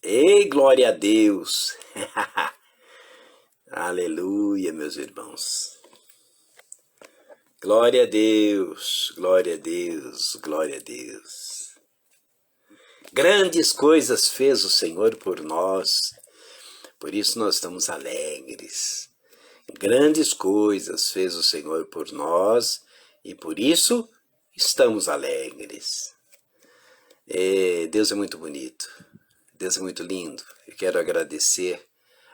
Ei, glória a Deus! Aleluia, meus irmãos. Glória a Deus, glória a Deus, glória a Deus. Grandes coisas fez o Senhor por nós, por isso nós estamos alegres. Grandes coisas fez o Senhor por nós e por isso estamos alegres. Deus é muito bonito, Deus é muito lindo. Eu quero agradecer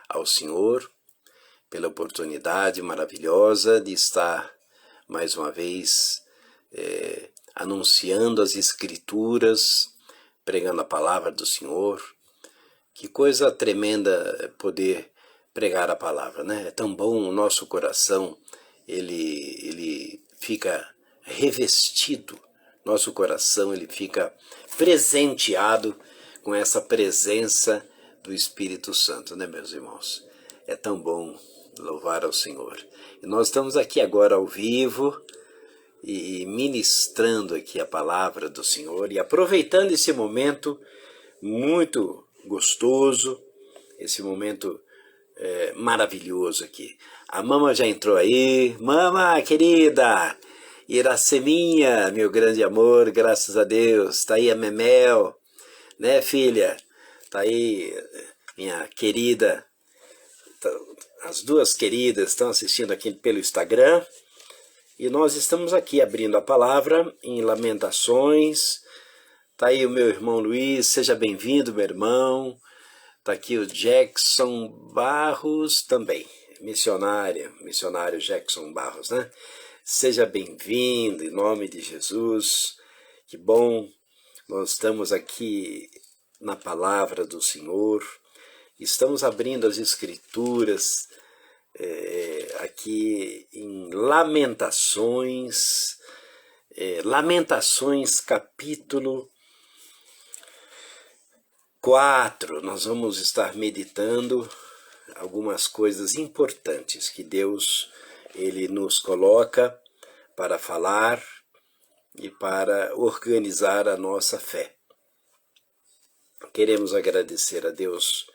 ao Senhor pela oportunidade maravilhosa de estar mais uma vez anunciando as Escrituras, pregando a palavra do Senhor. Que coisa tremenda poder pregar a palavra, né? É tão bom, o nosso coração, ele fica revestido, nosso coração ele fica presenteado com essa presença do Espírito Santo, né, meus irmãos? É tão bom louvar ao Senhor. E nós estamos aqui agora ao vivo e ministrando aqui a palavra do Senhor e aproveitando esse momento muito gostoso, esse momento maravilhoso aqui. A mama já entrou aí. Mama querida, Iraceminha, meu grande amor, graças a Deus. Tá aí a Memel, né, filha? Tá aí minha querida. As duas queridas estão assistindo aqui pelo Instagram. E nós estamos aqui abrindo a palavra em Lamentações. Tá aí o meu irmão Luiz, seja bem-vindo, meu irmão. Tá aqui o Jackson Barros também, missionário Jackson Barros, né? Seja bem-vindo, em nome de Jesus. Que bom, nós estamos aqui na palavra do Senhor. Estamos abrindo as Escrituras aqui em Lamentações. Lamentações capítulo 4, nós vamos estar meditando algumas coisas importantes que Deus ele nos coloca para falar e para organizar a nossa fé. Queremos agradecer a Deus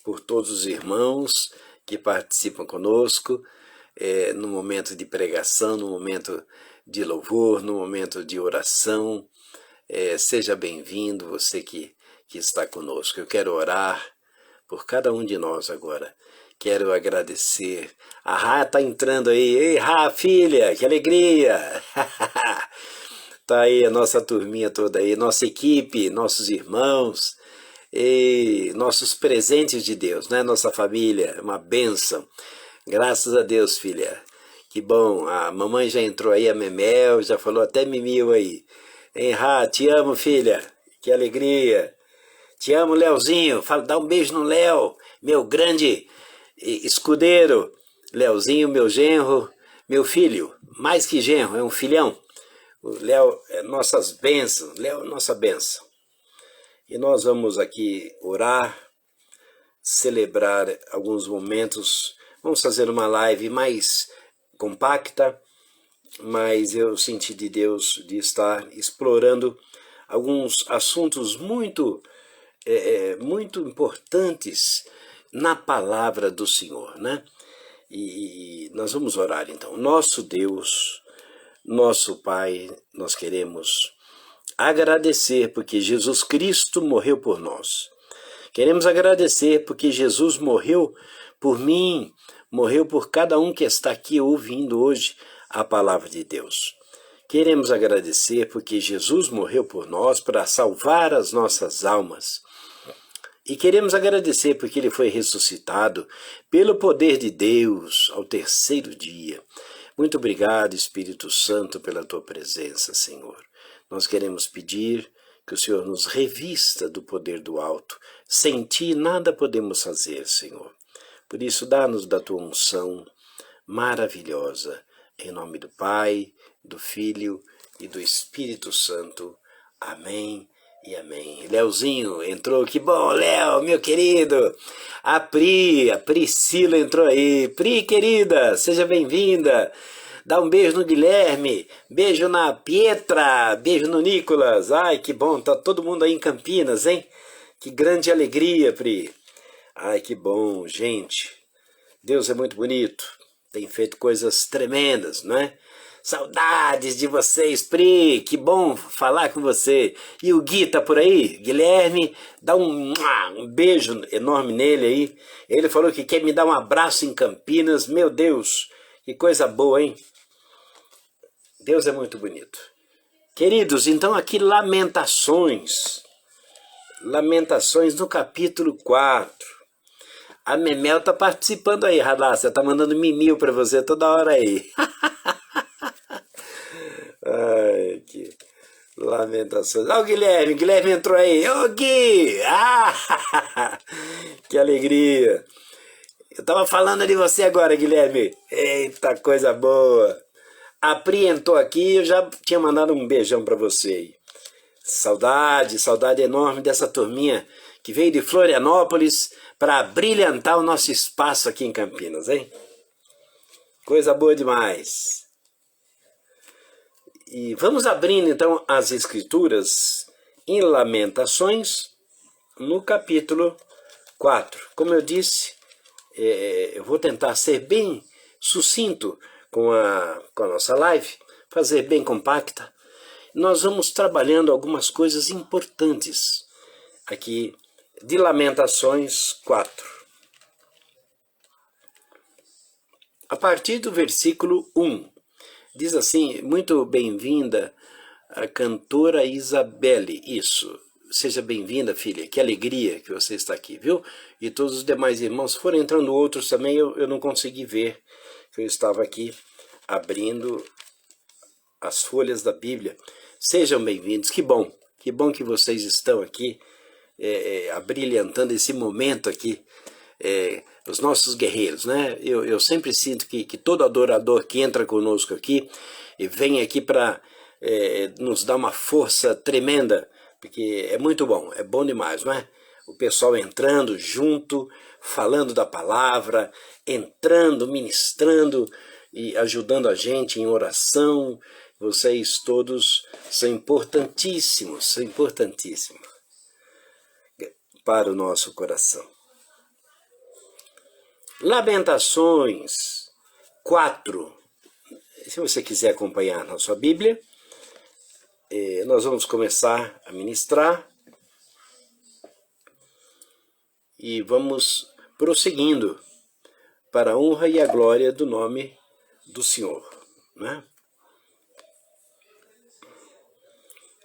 por todos os irmãos que participam conosco no momento de pregação, no momento de louvor, no momento de oração. Seja bem-vindo, você que está conosco. Eu quero orar por cada um de nós agora. Quero agradecer. A Rá está entrando aí. Ei, Rá, filha, que alegria! Está aí a nossa turminha toda aí, nossa equipe, nossos irmãos, e nossos presentes de Deus, né? Nossa família, uma bênção. Graças a Deus, filha. Que bom. A mamãe já entrou aí, a Memel, já falou até mimil aí. Hein, Rá, te amo, filha. Que alegria. Te amo, Leozinho. Dá um beijo no Léo, meu grande escudeiro. Leozinho, meu genro, meu filho. Mais que genro, é um filhão. O Léo é nossas bênçãos. Léo é nossa bênção. E nós vamos aqui orar, celebrar alguns momentos. Vamos fazer uma live mais compacta, mas eu senti de Deus de estar explorando alguns assuntos muito importantes na palavra do Senhor, né? E nós vamos orar então. Nosso Deus, nosso Pai, nós queremos agradecer porque Jesus Cristo morreu por nós. Queremos agradecer porque Jesus morreu por mim, morreu por cada um que está aqui ouvindo hoje a palavra de Deus. Queremos agradecer porque Jesus morreu por nós para salvar as nossas almas. E queremos agradecer porque Ele foi ressuscitado pelo poder de Deus ao terceiro dia. Muito obrigado, Espírito Santo, pela Tua presença, Senhor. Nós queremos pedir que o Senhor nos revista do poder do alto. Sem Ti nada podemos fazer, Senhor. Por isso, dá-nos da Tua unção maravilhosa. Em nome do Pai, do Filho e do Espírito Santo. Amém e amém. Leozinho entrou, que bom, Léo, meu querido. A Priscila entrou aí. Pri, querida, seja bem-vinda. Dá um beijo no Guilherme, beijo na Pietra, beijo no Nicolas. Ai, que bom, tá todo mundo aí em Campinas, hein? Que grande alegria, Pri. Ai, que bom, gente. Deus é muito bonito. Tem feito coisas tremendas, não é? Saudades de vocês, Pri. Que bom falar com você. E o Gui tá por aí? Guilherme, dá um beijo enorme nele aí. Ele falou que quer me dar um abraço em Campinas. Meu Deus, que coisa boa, hein? Deus é muito bonito. Queridos, então aqui Lamentações. Lamentações no capítulo 4. A Memel tá participando aí, Radassa. Tá mandando mimil pra você toda hora aí. Ai, que lamentações. Ó, o Guilherme. Guilherme entrou aí. Ô, Gui! Ah, que alegria. Eu tava falando de você agora, Guilherme. Eita, coisa boa. A Pri entrou aqui, eu já tinha mandado um beijão pra você aí. Saudade enorme dessa turminha que veio de Florianópolis para brilhantar o nosso espaço aqui em Campinas, hein? Coisa boa demais. E vamos abrindo então as escrituras em Lamentações, no capítulo 4. Como eu disse, eu vou tentar ser bem sucinto com a nossa live, fazer bem compacta. Nós vamos trabalhando algumas coisas importantes aqui de Lamentações 4. A partir do versículo 1, diz assim: muito bem-vinda a cantora Isabelle. Isso, seja bem-vinda, filha, que alegria que você está aqui, viu? E todos os demais irmãos, foram entrando outros também, eu não consegui ver, eu estava aqui abrindo as folhas da Bíblia. Sejam bem-vindos, que bom que vocês estão aqui, abrilhantando esse momento aqui, os nossos guerreiros, né? Eu sempre sinto que todo adorador que entra conosco aqui e vem aqui para nos dar uma força tremenda, porque é muito bom, é bom demais, não é? O pessoal entrando junto, falando da palavra, entrando, ministrando e ajudando a gente em oração. Vocês todos são importantíssimos para o nosso coração. Lamentações 4. Se você quiser acompanhar na sua Bíblia, nós vamos começar a ministrar e vamos prosseguindo para a honra e a glória do nome do Senhor, né?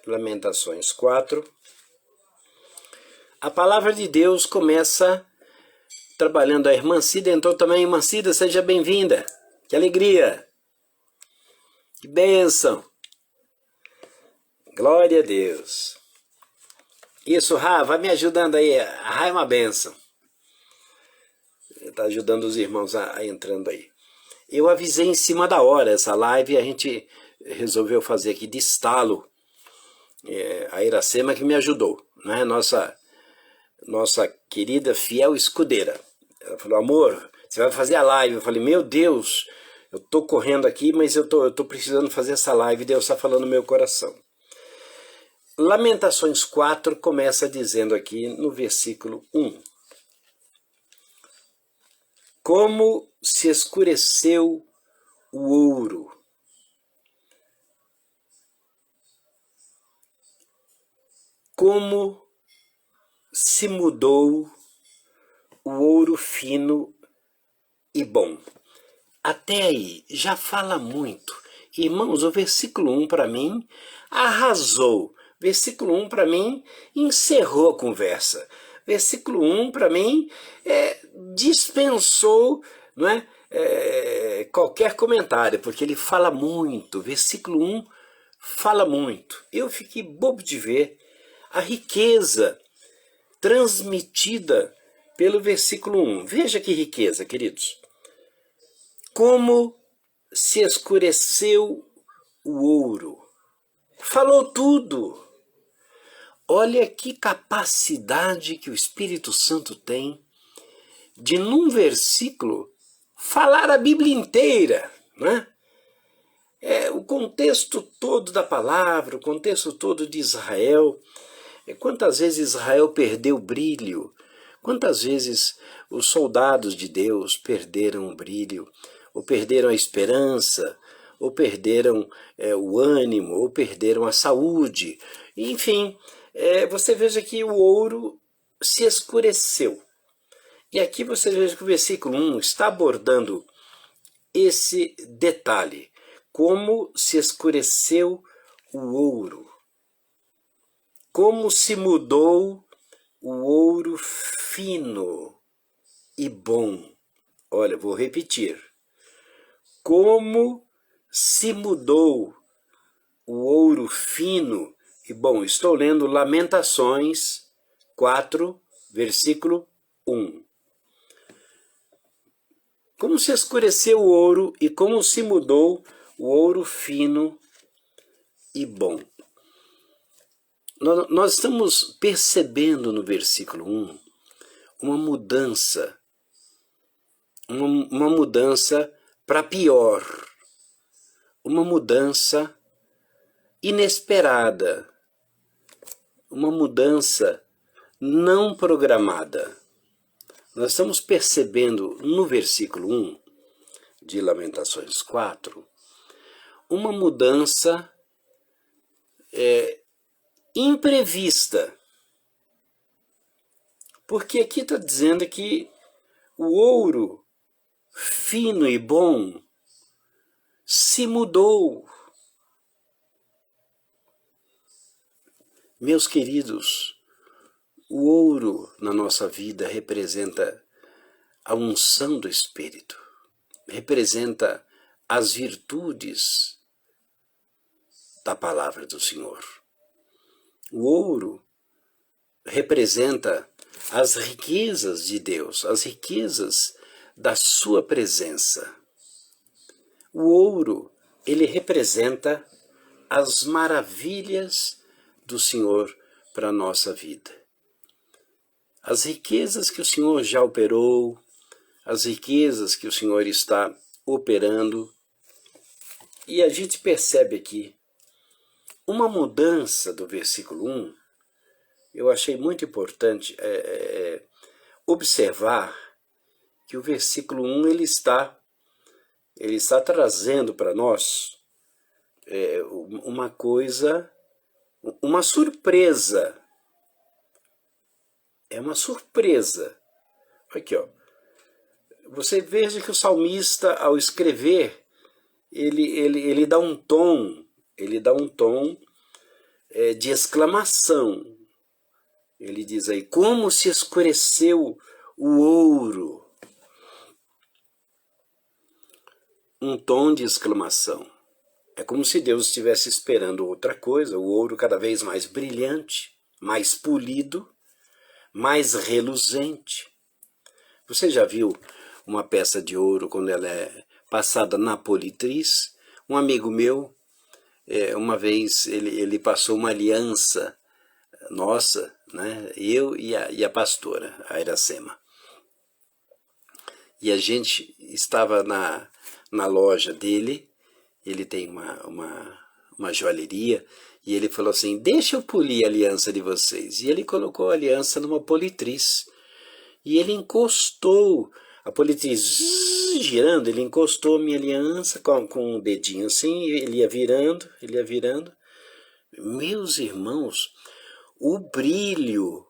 Lamentações 4. A palavra de Deus começa trabalhando a irmã Cida. Entrou também, irmã Cida, seja bem-vinda. Que alegria. Que bênção. Glória a Deus. Isso, Rá, vai me ajudando aí. A Rá é uma bênção. Está ajudando os irmãos a entrando aí. Eu avisei em cima da hora essa live, a gente resolveu fazer aqui de estalo. A Iracema que me ajudou, né? Nossa querida fiel escudeira. Ela falou: amor, você vai fazer a live. Eu falei: meu Deus, eu tô correndo aqui, mas eu tô precisando fazer essa live. Deus está falando no meu coração. Lamentações 4 começa dizendo aqui no versículo 1: como se escureceu o ouro, como se mudou o ouro fino e bom. Até aí já fala muito. Irmãos, o versículo 1 para mim arrasou. Versículo 1 para mim encerrou a conversa. Versículo 1 para mim dispensou, não é, qualquer comentário, porque ele fala muito. Versículo 1 fala muito. Eu fiquei bobo de ver a riqueza transmitida pelo versículo 1. Veja que riqueza, queridos. Como se escureceu o ouro. Falou tudo. Olha que capacidade que o Espírito Santo tem de, num versículo, falar a Bíblia inteira, né? O contexto todo da palavra, o contexto todo de Israel, Quantas vezes Israel perdeu o brilho? Quantas vezes os soldados de Deus perderam o brilho, ou perderam a esperança, ou perderam o ânimo, ou perderam a saúde? Enfim, você veja que o ouro se escureceu. E aqui você veja que o versículo 1 está abordando esse detalhe, como se escureceu o ouro, como se mudou o ouro fino e bom. Olha, vou repetir. Como se mudou o ouro fino e bom. Estou lendo Lamentações 4, versículo 1. Como se escureceu o ouro e como se mudou o ouro fino e bom. Nós estamos percebendo no versículo 1 uma mudança, uma mudança para pior, uma mudança inesperada, uma mudança não programada. Nós estamos percebendo no versículo 1 de Lamentações 4 uma mudança imprevista. Porque aqui está dizendo que o ouro fino e bom se mudou. Meus queridos, o ouro na nossa vida representa a unção do Espírito, representa as virtudes da palavra do Senhor. O ouro representa as riquezas de Deus, as riquezas da sua presença. O ouro, ele representa as maravilhas do Senhor para a nossa vida. As riquezas que o Senhor já operou, as riquezas que o Senhor está operando. E a gente percebe aqui uma mudança do versículo 1. Eu achei muito importante observar que o versículo 1 ele está trazendo para nós uma coisa, uma surpresa. É uma surpresa. Aqui, ó. Você veja que o salmista, ao escrever, ele dá um tom, de exclamação. Ele diz aí, como se escureceu o ouro. Um tom de exclamação. É como se Deus estivesse esperando outra coisa, o ouro cada vez mais brilhante, mais polido, mais reluzente. Você já viu uma peça de ouro quando ela é passada na politriz? Um amigo meu, uma vez, ele passou uma aliança nossa, né? Eu e a pastora, a Iracema. E a gente estava na loja dele, ele tem uma joalheria, e ele falou assim, deixa eu polir a aliança de vocês. E ele colocou a aliança numa politriz. E ele encostou, a politriz girando, ele encostou a minha aliança com o dedinho assim, ele ia virando. Meus irmãos, o brilho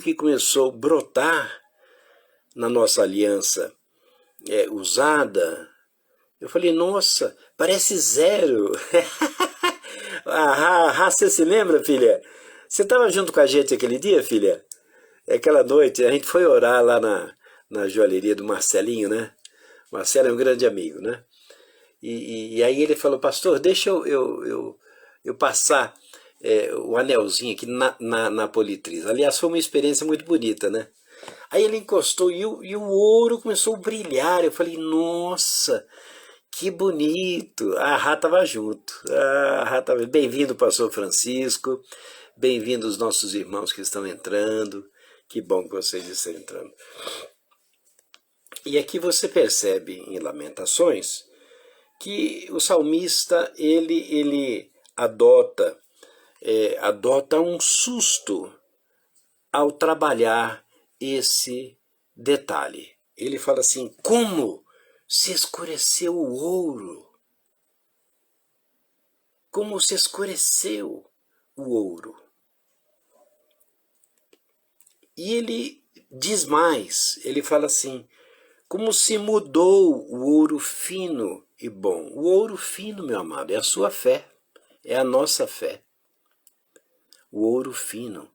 que começou a brotar na nossa aliança usada, eu falei, nossa, parece zero. Você se lembra, filha? Você estava junto com a gente aquele dia, filha? Aquela noite, a gente foi orar lá na joalheria do Marcelinho, né? Marcelo é um grande amigo, né? E aí ele falou, pastor, deixa eu passar o anelzinho aqui na politriz. Aliás, foi uma experiência muito bonita, né? Aí ele encostou e o ouro começou a brilhar. Eu falei, nossa, que bonito. A Rá estava junto. Bem-vindo, pastor Francisco. Bem-vindos os nossos irmãos que estão entrando. Que bom que vocês estão entrando. E aqui você percebe em Lamentações que o salmista ele adota adota um susto ao trabalhar esse detalhe. Ele fala assim: como se escureceu o ouro? Como se escureceu o ouro? E ele diz mais, ele fala assim: como se mudou o ouro fino e bom. O ouro fino, meu amado, é a sua fé, é a nossa fé. O ouro fino.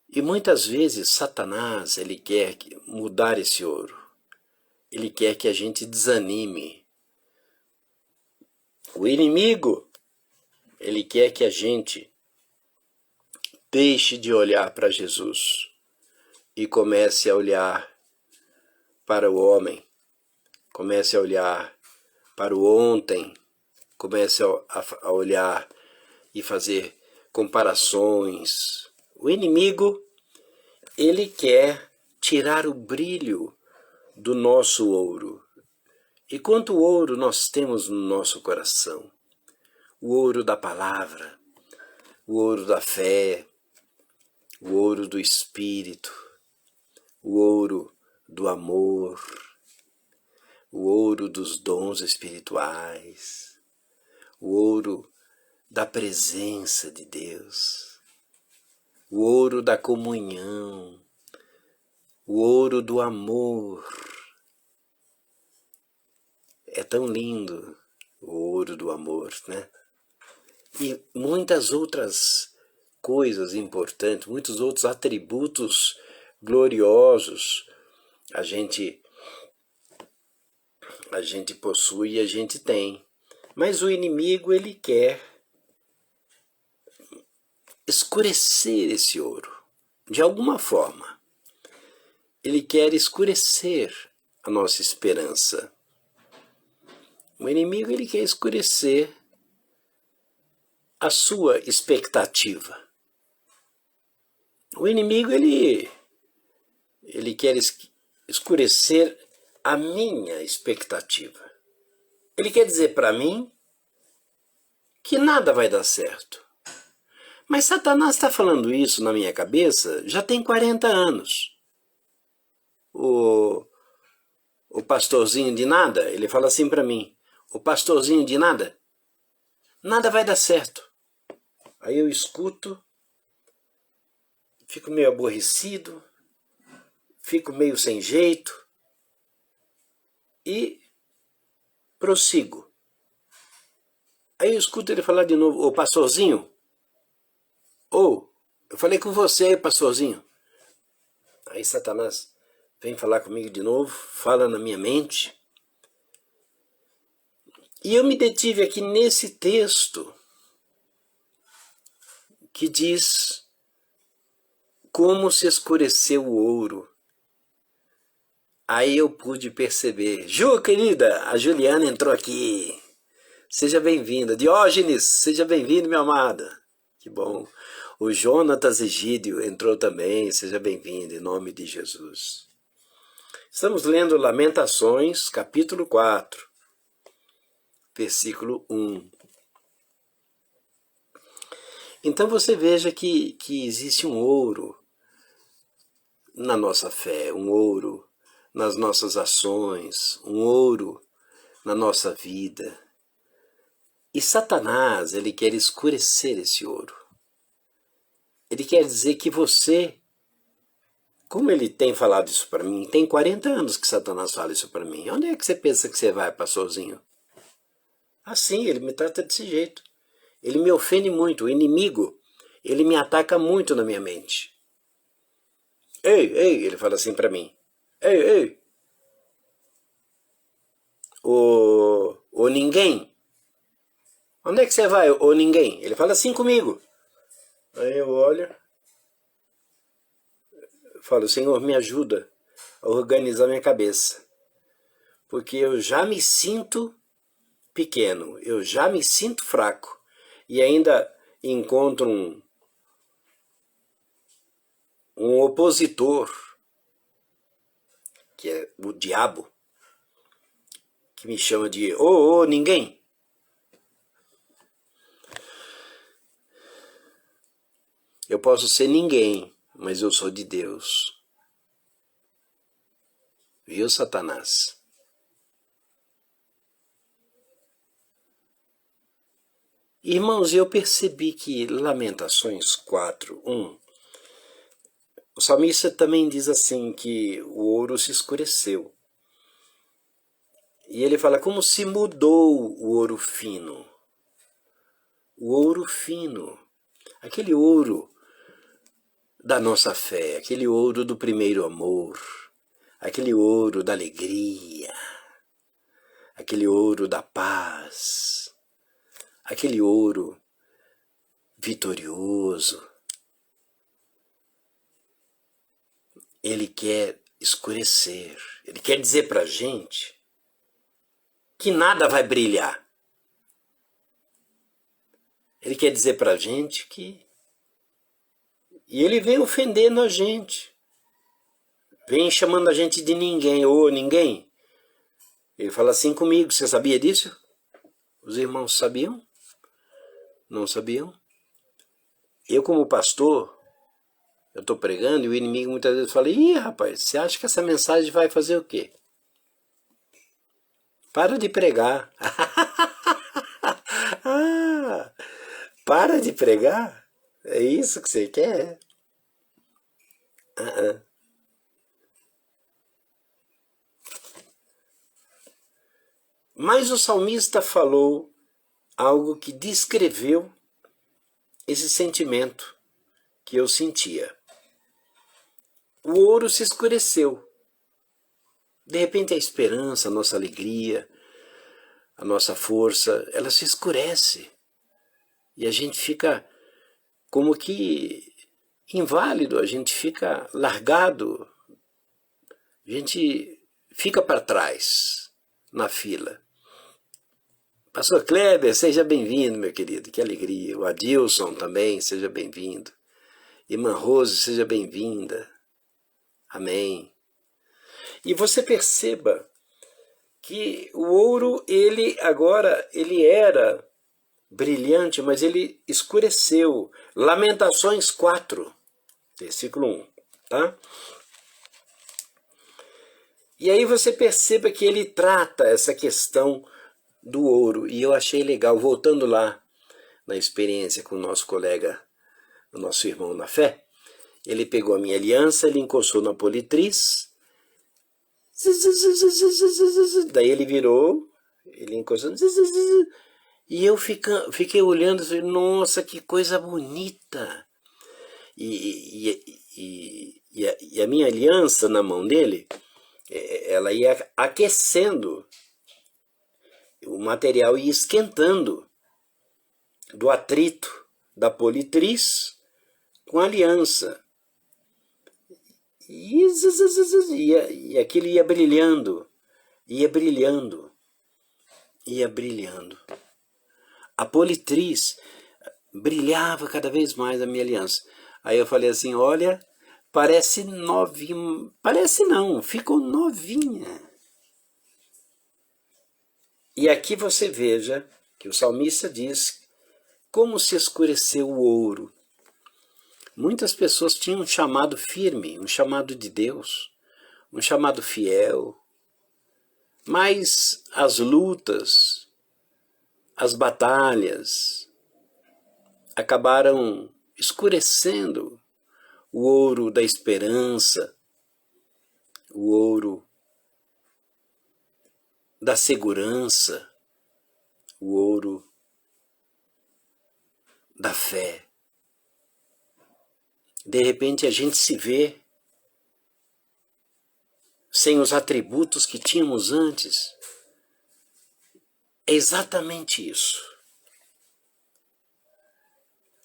E muitas vezes Satanás, ele quer mudar esse ouro. Ele quer que a gente desanime. O inimigo, ele quer que a gente deixe de olhar para Jesus e comece a olhar para o homem, comece a olhar para o ontem, comece a olhar e fazer comparações. O inimigo, ele quer tirar o brilho do nosso ouro. E quanto ouro nós temos no nosso coração? O ouro da palavra, o ouro da fé, o ouro do espírito, o ouro do amor, o ouro dos dons espirituais, o ouro da presença de Deus, o ouro da comunhão, o ouro do amor. É tão lindo o ouro do amor, né? E muitas outras coisas importantes, muitos outros atributos gloriosos a gente possui e a gente tem. Mas o inimigo, ele quer escurecer esse ouro, de alguma forma. Ele quer escurecer a nossa esperança. O inimigo, ele quer escurecer a sua expectativa. O inimigo, ele quer escurecer a minha expectativa. Ele quer dizer para mim que nada vai dar certo. Mas Satanás está falando isso na minha cabeça já tem 40 anos. O pastorzinho de nada, ele fala assim para mim: o pastorzinho de nada, nada vai dar certo. Aí eu escuto, fico meio aborrecido, fico meio sem jeito e prossigo. Aí eu escuto ele falar de novo: ô pastorzinho, eu falei com você, pastorzinho. Aí Satanás vem falar comigo de novo, fala na minha mente. E eu me detive aqui nesse texto que diz como se escureceu o ouro. Aí eu pude perceber. Ju, querida, a Juliana entrou aqui. Seja bem-vinda. Diógenes, seja bem-vindo, minha amada. Que bom. O Jonatas Egídio entrou também. Seja bem-vindo, em nome de Jesus. Estamos lendo Lamentações, capítulo 4, versículo 1. Então você veja que existe um ouro na nossa fé, um ouro nas nossas ações, um ouro na nossa vida. E Satanás, ele quer escurecer esse ouro. Ele quer dizer que você, como ele tem falado isso para mim, tem 40 anos que Satanás fala isso para mim. Onde é que você pensa que você vai, pastorzinho? Assim, ele me trata desse jeito. Ele me ofende muito. O inimigo, ele me ataca muito na minha mente. Ei, ele fala assim para mim. Ei, ô ninguém. Onde é que você vai, ô ninguém? Ele fala assim comigo. Aí eu olho, falo: Senhor, me ajuda a organizar minha cabeça. Porque eu já me sinto pequeno, eu já me sinto fraco. E ainda encontro um opositor, que é o diabo, que me chama de ô ninguém. Eu posso ser ninguém, mas eu sou de Deus. Viu, Satanás? Irmãos, eu percebi que Lamentações 4:1, o salmista também diz assim que o ouro se escureceu. E ele fala como se mudou o ouro fino. O ouro fino, aquele ouro da nossa fé, aquele ouro do primeiro amor, aquele ouro da alegria, aquele ouro da paz, aquele ouro vitorioso. Ele quer escurecer, ele quer dizer para a gente que nada vai brilhar. Ele quer dizer para a gente que... E ele vem ofendendo a gente. Vem chamando a gente de ninguém, ou ninguém. Ele fala assim comigo, você sabia disso? Os irmãos sabiam? Não sabiam? Eu como pastor, eu estou pregando e o inimigo muitas vezes fala, ih rapaz, você acha que essa mensagem vai fazer o quê? Para de pregar. Ah, para de pregar? É isso que você quer? Mas o salmista falou algo que descreveu esse sentimento que eu sentia. O ouro se escureceu. De repente a esperança, a nossa alegria, a nossa força, ela se escurece. E a gente fica como que inválido, a gente fica largado, a gente fica para trás na fila. Pastor Kleber, seja bem-vindo, meu querido, que alegria. O Adilson também, seja bem-vindo. Irmã Rose, seja bem-vinda. Amém. E você perceba que o ouro, ele agora, ele era brilhante, mas ele escureceu. Lamentações 4, versículo 1, tá? E aí você perceba que ele trata essa questão do ouro, e eu achei legal, voltando lá na experiência com o nosso colega, o nosso irmão na fé, ele pegou a minha aliança, ele encostou na politriz, daí ele virou, ele encostou, e eu fiquei olhando e falei, nossa, que coisa bonita. E a minha aliança na mão dele, ela ia aquecendo, o material ia esquentando do atrito da politriz com a aliança. E aquilo ia brilhando, ia brilhando, ia brilhando. A politriz brilhava cada vez mais a minha aliança. Aí eu falei assim, olha, parece novinha, parece não, ficou novinha. E aqui você veja que o salmista diz como se escureceu o ouro. Muitas pessoas tinham um chamado firme, um chamado de Deus, um chamado fiel, mas as lutas, as batalhas acabaram escurecendo o ouro da esperança, o ouro da segurança, o ouro da fé. De repente a gente se vê sem os atributos que tínhamos antes. É exatamente isso.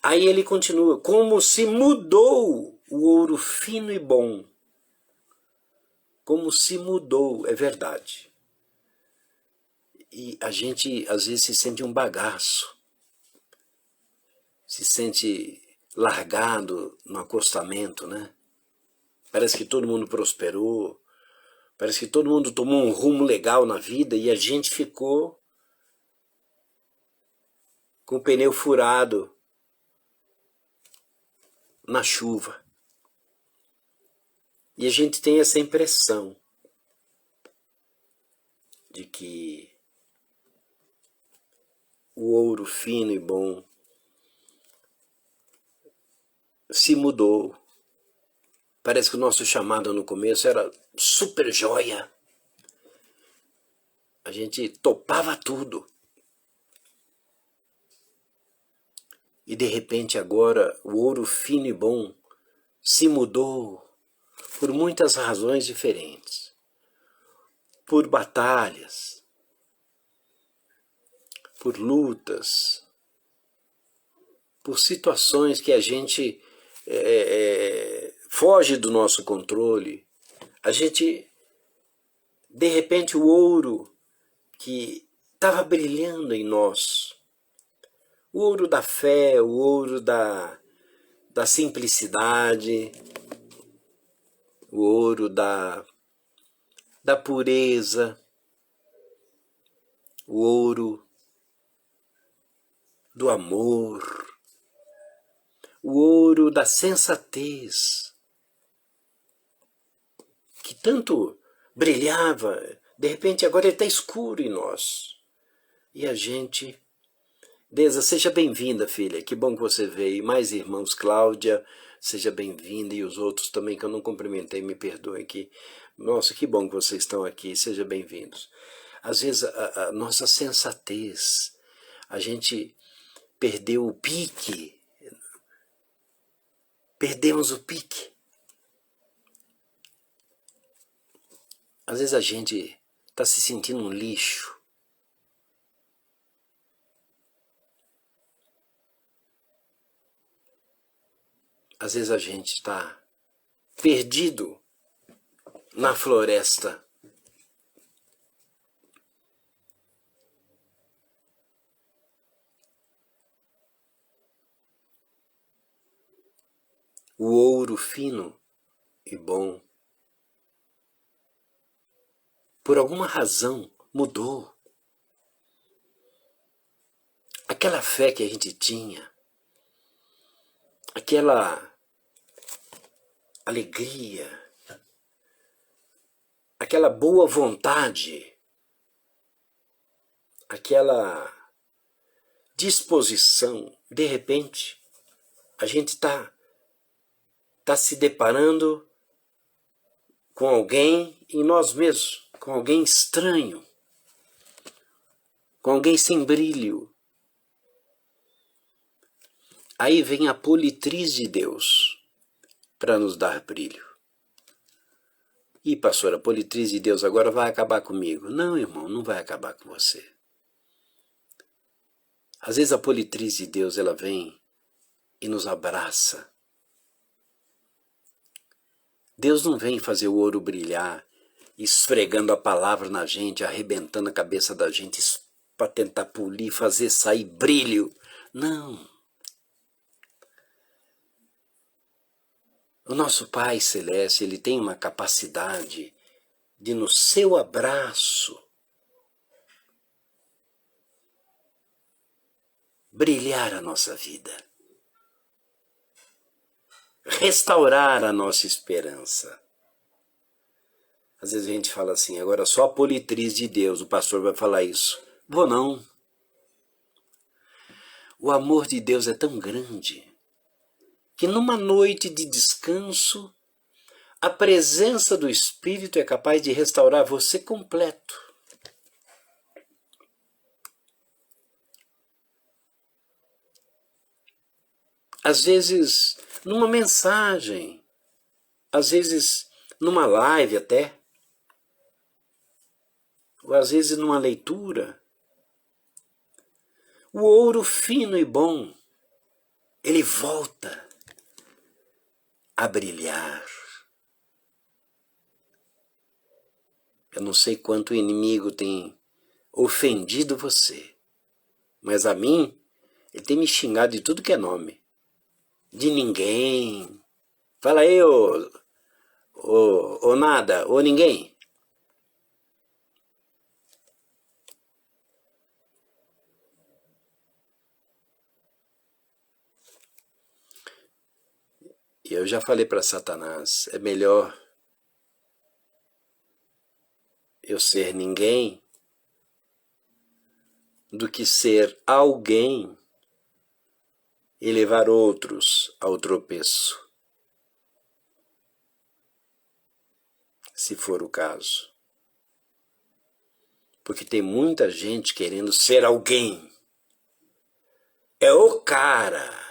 Aí ele continua, como se mudou o ouro fino e bom. Como se mudou, é verdade. E a gente às vezes se sente um bagaço, se sente largado no acostamento, né? Parece que todo mundo prosperou, parece que todo mundo tomou um rumo legal na vida e a gente ficou com o pneu furado. na chuva. E a gente tem essa impressão de que o ouro fino e bom se mudou. Parece que o nosso chamado no começo era super joia. A gente topava tudo. E de repente agora o ouro fino e bom se mudou por muitas razões diferentes. Por batalhas, por lutas, por situações que a gente foge do nosso controle. A gente, de repente, o ouro que estava brilhando em nós, o ouro da fé, o ouro da simplicidade, o ouro da pureza, o ouro do amor, o ouro da sensatez, que tanto brilhava, de repente agora ele está escuro em nós. E a gente... Deza, seja bem-vinda, filha, que bom que você veio. E mais irmãos, Cláudia, seja bem-vinda, e os outros também que eu não cumprimentei, me perdoem aqui. Nossa, que bom que vocês estão aqui, sejam bem-vindos. Às vezes a nossa sensatez, a gente perdeu o pique, perdemos o pique. Às vezes a gente está se sentindo um lixo. Às vezes a gente está perdido na floresta. O ouro fino e bom, por alguma razão, mudou. Aquela fé que a gente tinha, aquela alegria, aquela boa vontade, aquela disposição, de repente, a gente está se deparando com alguém em nós mesmos, com alguém estranho, com alguém sem brilho. Aí vem a politriz de Deus para nos dar brilho. Ih, pastor, a politriz de Deus agora vai acabar comigo. Não, irmão, não vai acabar com você. Às vezes a politriz de Deus, ela vem e nos abraça. Deus não vem fazer o ouro brilhar, esfregando a palavra na gente, arrebentando a cabeça da gente para tentar polir, fazer sair brilho. Não. O nosso Pai Celeste, ele tem uma capacidade de, no seu abraço, brilhar a nossa vida, restaurar a nossa esperança. Às vezes a gente fala assim, agora só a politriz de Deus, o pastor vai falar isso. Vou não. O amor de Deus é tão grande que numa noite de descanso, a presença do Espírito é capaz de restaurar você completo. Às vezes, numa mensagem, às vezes, numa live até, ou às vezes numa leitura, o ouro fino e bom, ele volta a brilhar. Eu não sei quanto o inimigo tem ofendido você, mas a mim, ele tem me xingado de tudo que é nome. De ninguém. Fala aí, ô nada, ô ninguém. E eu já falei para Satanás, é melhor eu ser ninguém do que ser alguém e levar outros ao tropeço, se for o caso. Porque tem muita gente querendo ser alguém. É o cara.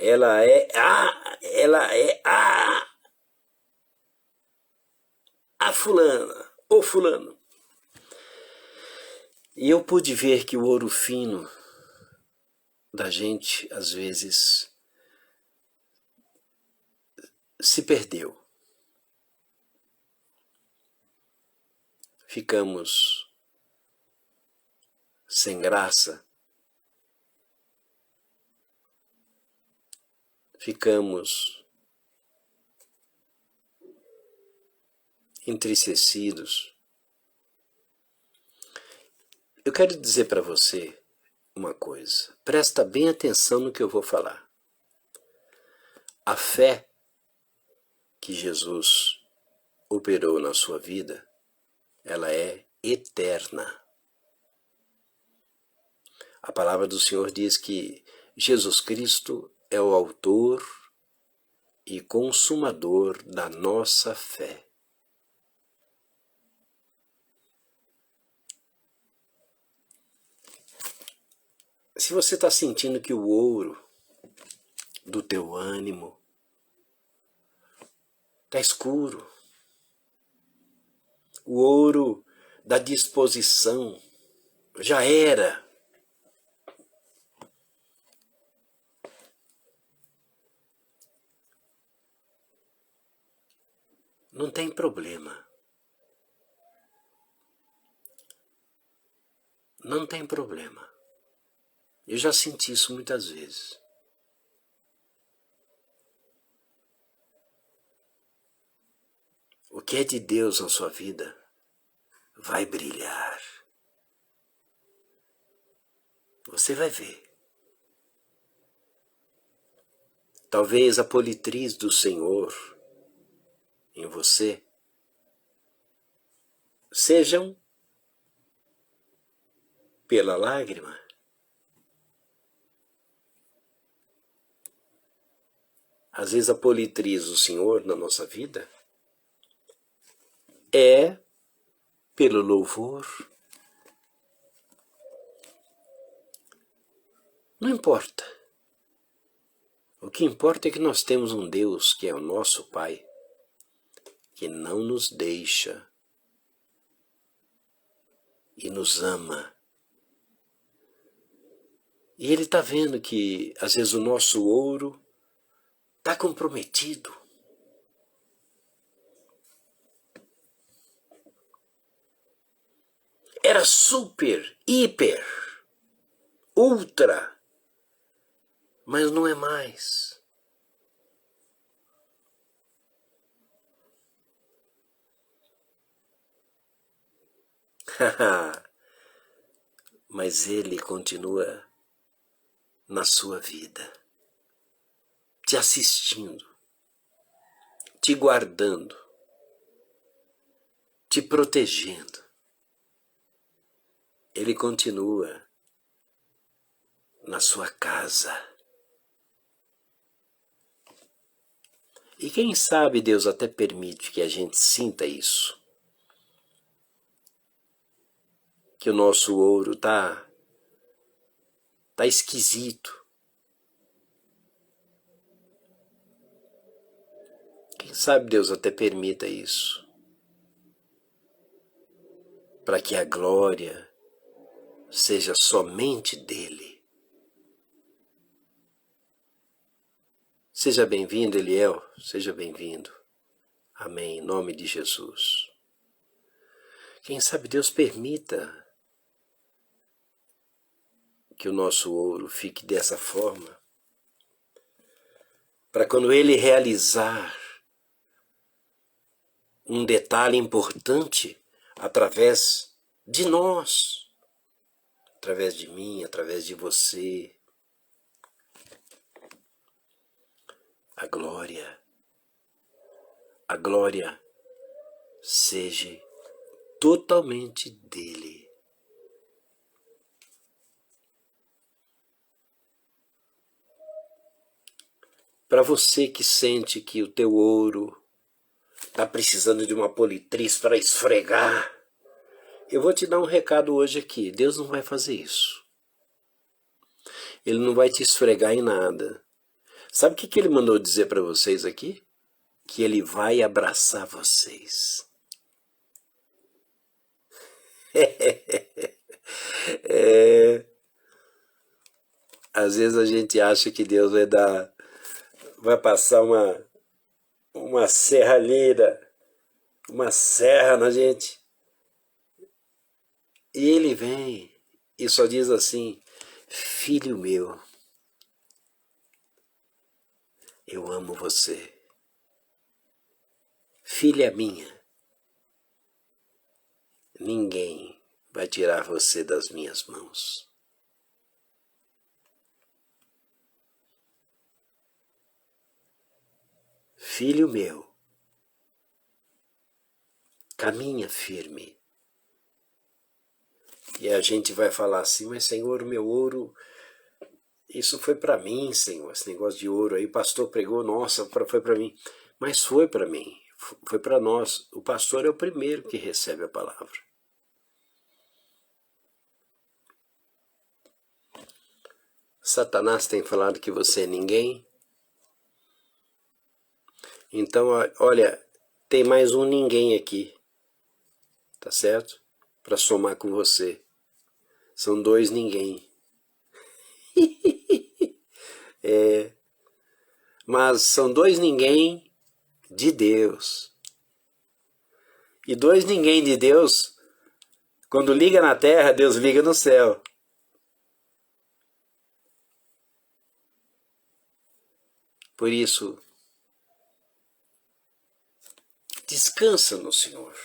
Ela é a fulana, o fulano. E eu pude ver que o ouro fino da gente, às vezes, se perdeu. Ficamos sem graça. Ficamos entristecidos. Eu quero dizer para você uma coisa. Presta bem atenção no que eu vou falar. A fé que Jesus operou na sua vida, ela é eterna. A palavra do Senhor diz que Jesus Cristo é o autor e consumador da nossa fé. Se você está sentindo que o ouro do teu ânimo está escuro, o ouro da disposição já era, não tem problema. Não tem problema. Eu já senti isso muitas vezes. O que é de Deus na sua vida vai brilhar. Você vai ver. Talvez a politriz do Senhor em você sejam pela lágrima. Às vezes a politriz do Senhor na nossa vida é pelo louvor. Não importa. O que importa é que nós temos um Deus que é o nosso Pai, que não nos deixa e nos ama. E Ele está vendo que às vezes o nosso ouro está comprometido. Era super, hiper, ultra, mas não é mais. Mas Ele continua na sua vida, te assistindo, te guardando, te protegendo. Ele continua na sua casa. E quem sabe Deus até permite que a gente sinta isso. Que o nosso ouro tá esquisito. Quem sabe Deus até permita isso. Para que a glória seja somente dele. Seja bem-vindo, Eliel, seja bem-vindo. Amém, em nome de Jesus. Quem sabe Deus permita que o nosso ouro fique dessa forma, para quando Ele realizar um detalhe importante através de nós, através de mim, através de você, a glória seja totalmente dele. Para você que sente que o teu ouro está precisando de uma politriz para esfregar, eu vou te dar um recado hoje aqui. Deus não vai fazer isso. Ele não vai te esfregar em nada. Sabe o que ele mandou dizer para vocês aqui? Que ele vai abraçar vocês. Às vezes a gente acha que Deus vai passar uma serralheira, uma serra na gente. E ele vem e só diz assim: filho meu, eu amo você. Filha minha, ninguém vai tirar você das minhas mãos. Filho meu, caminha firme. E a gente vai falar assim: mas Senhor, meu ouro, isso foi para mim, Senhor, esse negócio de ouro aí, o pastor pregou, nossa, foi para mim. Mas foi para mim, foi para nós. O pastor é o primeiro que recebe a palavra. Satanás tem falado que você é ninguém. Então, olha, tem mais um ninguém aqui, tá certo? Para somar com você. São dois ninguém. Mas são dois ninguém de Deus. E dois ninguém de Deus, quando liga na terra, Deus liga no céu. Por isso, descansa no Senhor.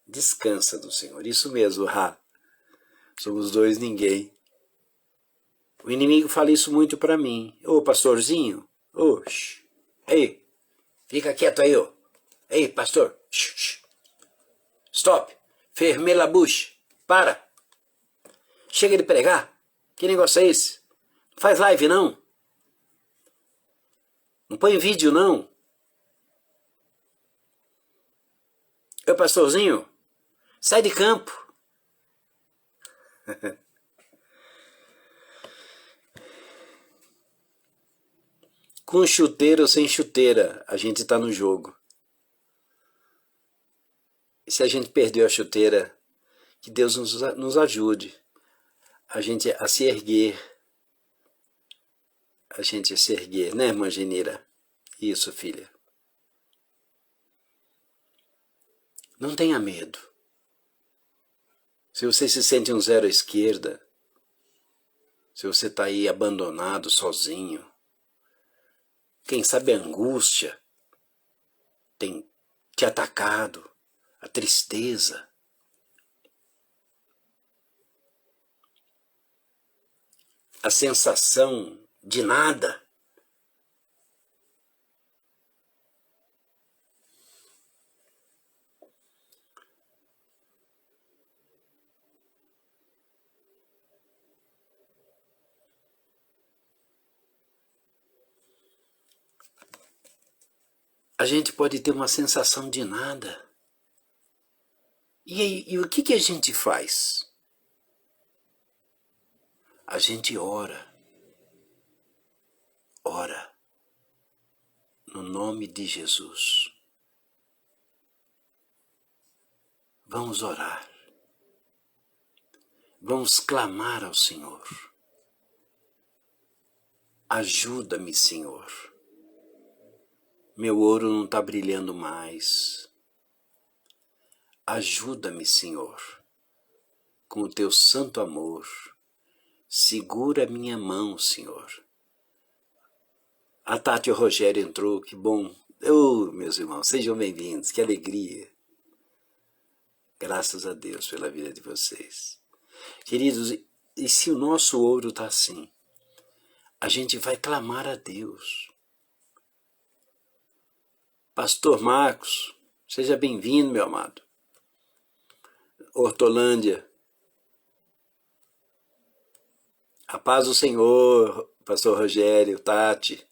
Descansa no Senhor. Isso mesmo, somos dois ninguém. O inimigo fala isso muito para mim. Ô, pastorzinho, ei, fica quieto aí, ô. Ei, pastor, stop, ferme la bouche, para. Chega de pregar. Que negócio é esse? Não faz live, não. Não põe vídeo, não. Ô, pastorzinho, sai de campo. Com chuteira ou sem chuteira, a gente está no jogo. E se a gente perdeu a chuteira, que Deus nos ajude a gente a se erguer. A gente a se erguer, né, irmã Genira? Isso, filha. Não tenha medo. Se você se sente um zero à esquerda, se você está aí abandonado, sozinho, quem sabe a angústia tem te atacado, a tristeza. A sensação de nada. A gente pode ter uma sensação de nada. E o que a gente faz? A gente ora. Ora. No nome de Jesus. Vamos orar. Vamos clamar ao Senhor. Ajuda-me, Senhor. Meu ouro não está brilhando mais. Ajuda-me, Senhor, com o teu santo amor. Segura minha mão, Senhor. A Tati e o Rogério entrou, que bom. Meus irmãos, sejam bem-vindos, que alegria. Graças a Deus pela vida de vocês. Queridos, E se o nosso ouro está assim, a gente vai clamar a Deus. Pastor Marcos, seja bem-vindo, meu amado. Hortolândia. A paz do Senhor, pastor Rogério, Tati,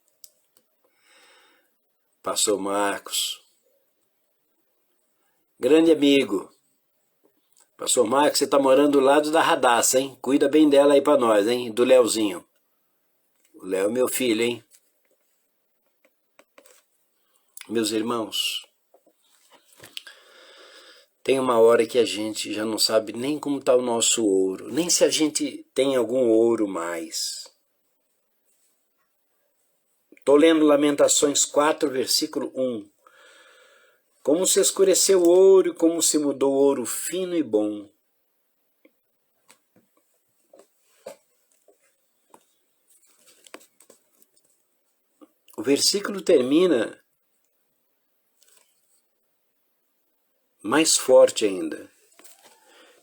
pastor Marcos. Grande amigo. Pastor Marcos, você está morando do lado da Radassa, hein? Cuida bem dela aí para nós, hein? Do Leozinho. O Léo é meu filho, hein? Meus irmãos, tem uma hora que a gente já não sabe nem como está o nosso ouro, nem se a gente tem algum ouro mais. Estou lendo Lamentações 4, versículo 1. Como se escureceu o ouro e como se mudou o ouro fino e bom. O versículo termina mais forte ainda.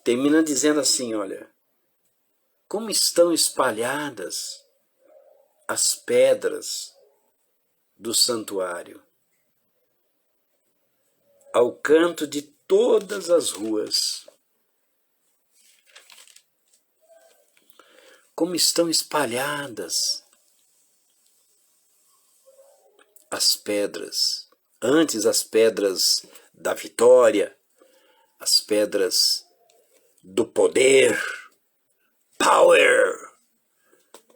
Termina dizendo assim, olha, como estão espalhadas as pedras do santuário, ao canto de todas as ruas. Como estão espalhadas as pedras, antes as pedras da vitória, as pedras do poder, power,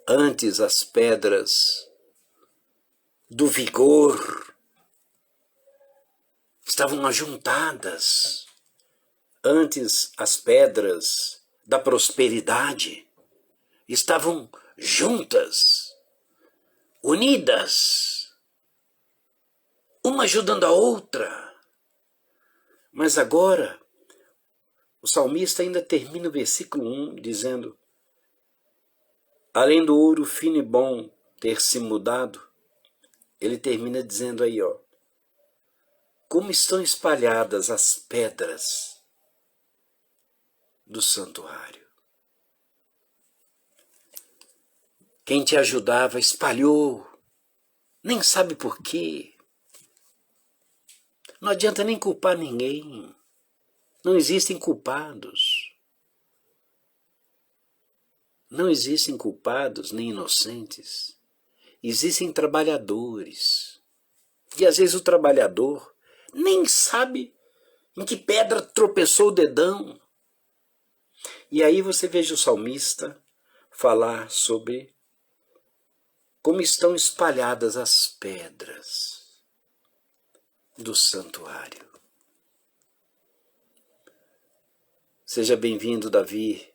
antes as pedras do vigor, estavam ajuntadas, antes as pedras da prosperidade estavam juntas, unidas, uma ajudando a outra. Mas agora, o salmista ainda termina o versículo 1 dizendo, além do ouro fino e bom ter se mudado, ele termina dizendo aí, ó, como estão espalhadas as pedras do santuário. Quem te ajudava espalhou, nem sabe por quê. Não adianta nem culpar ninguém. Não existem culpados. Não existem culpados nem inocentes. Existem trabalhadores. E às vezes o trabalhador nem sabe em que pedra tropeçou o dedão. E aí você veja o salmista falar sobre como estão espalhadas as pedras do santuário. Seja bem-vindo, Davi,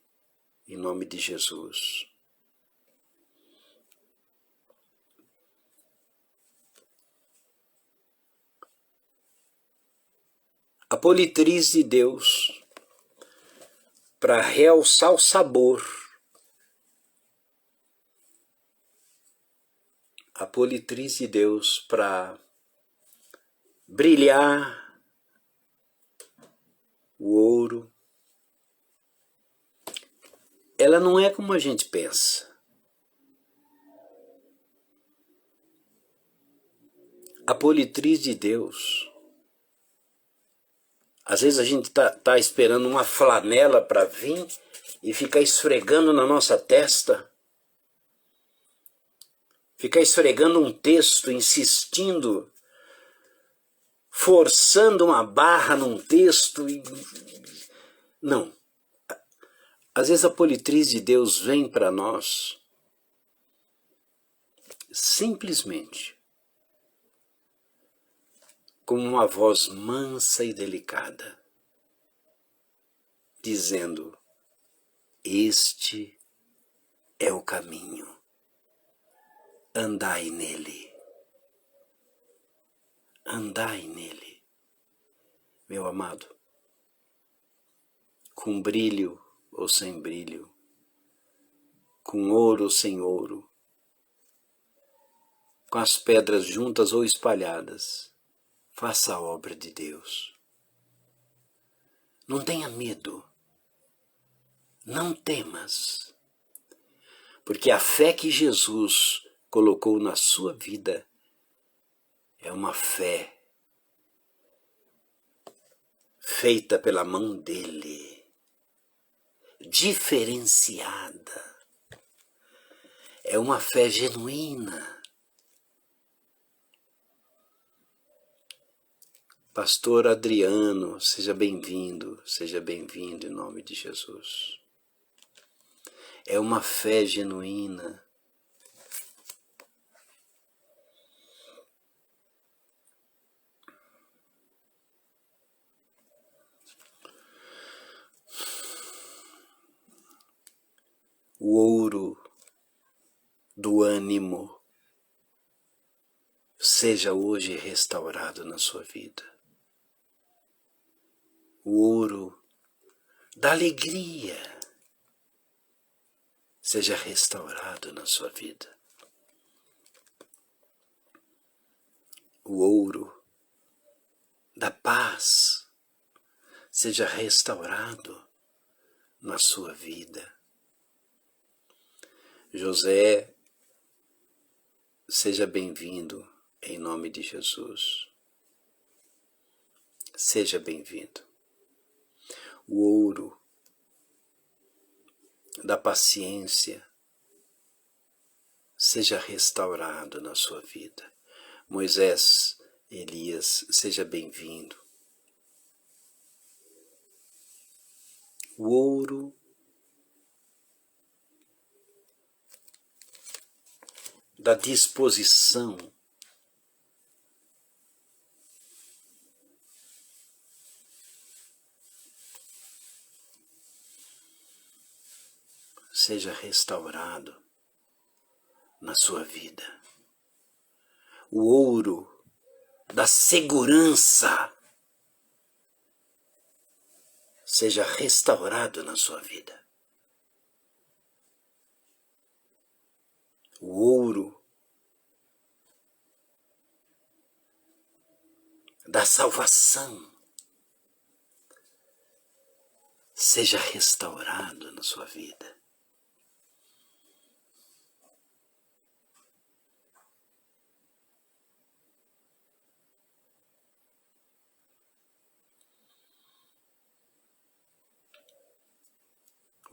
em nome de Jesus. A politriz de Deus, para realçar o sabor. A politriz de Deus para brilhar o ouro. Ela não é como a gente pensa. A politriz de Deus, às vezes a gente tá esperando uma flanela para vir e ficar esfregando na nossa testa, ficar esfregando um texto, insistindo, forçando uma barra num texto. Não. Às vezes a politriz de Deus vem para nós simplesmente como uma voz mansa e delicada, dizendo, este é o caminho, andai nele, andai nele. Meu amado, com brilho ou sem brilho, com ouro ou sem ouro, com as pedras juntas ou espalhadas, faça a obra de Deus. Não tenha medo, não temas, Porque a fé que Jesus colocou na sua vida é uma fé feita pela mão dele, diferenciada. É uma fé genuína. Pastor Adriano, seja bem-vindo em nome de Jesus. É uma fé genuína. O ouro do ânimo seja hoje restaurado na sua vida. O ouro da alegria seja restaurado na sua vida. O ouro da paz seja restaurado na sua vida. José, seja bem-vindo em nome de Jesus. Seja bem-vindo. O ouro da paciência seja restaurado na sua vida. Moisés, Elias, seja bem-vindo. O ouro da disposição seja restaurado na sua vida. O ouro da segurança seja restaurado na sua vida. O ouro da salvação seja restaurado na sua vida.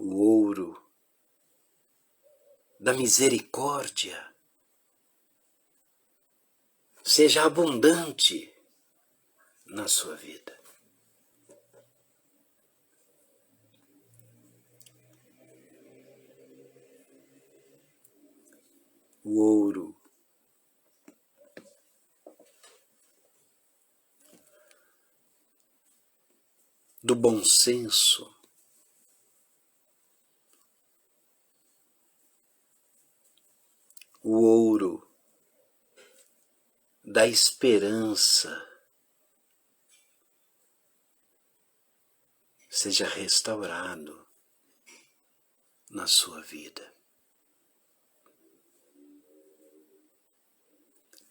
O ouro da misericórdia seja abundante na sua vida. O ouro do bom senso o ouro da esperança seja restaurado na sua vida.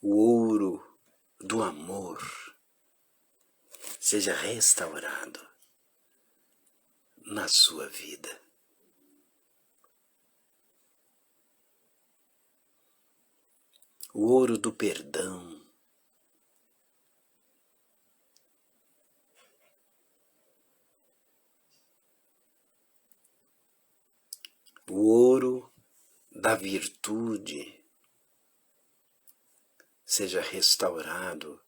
O ouro do amor seja restaurado na sua vida. O ouro do perdão o ouro da virtude seja restaurado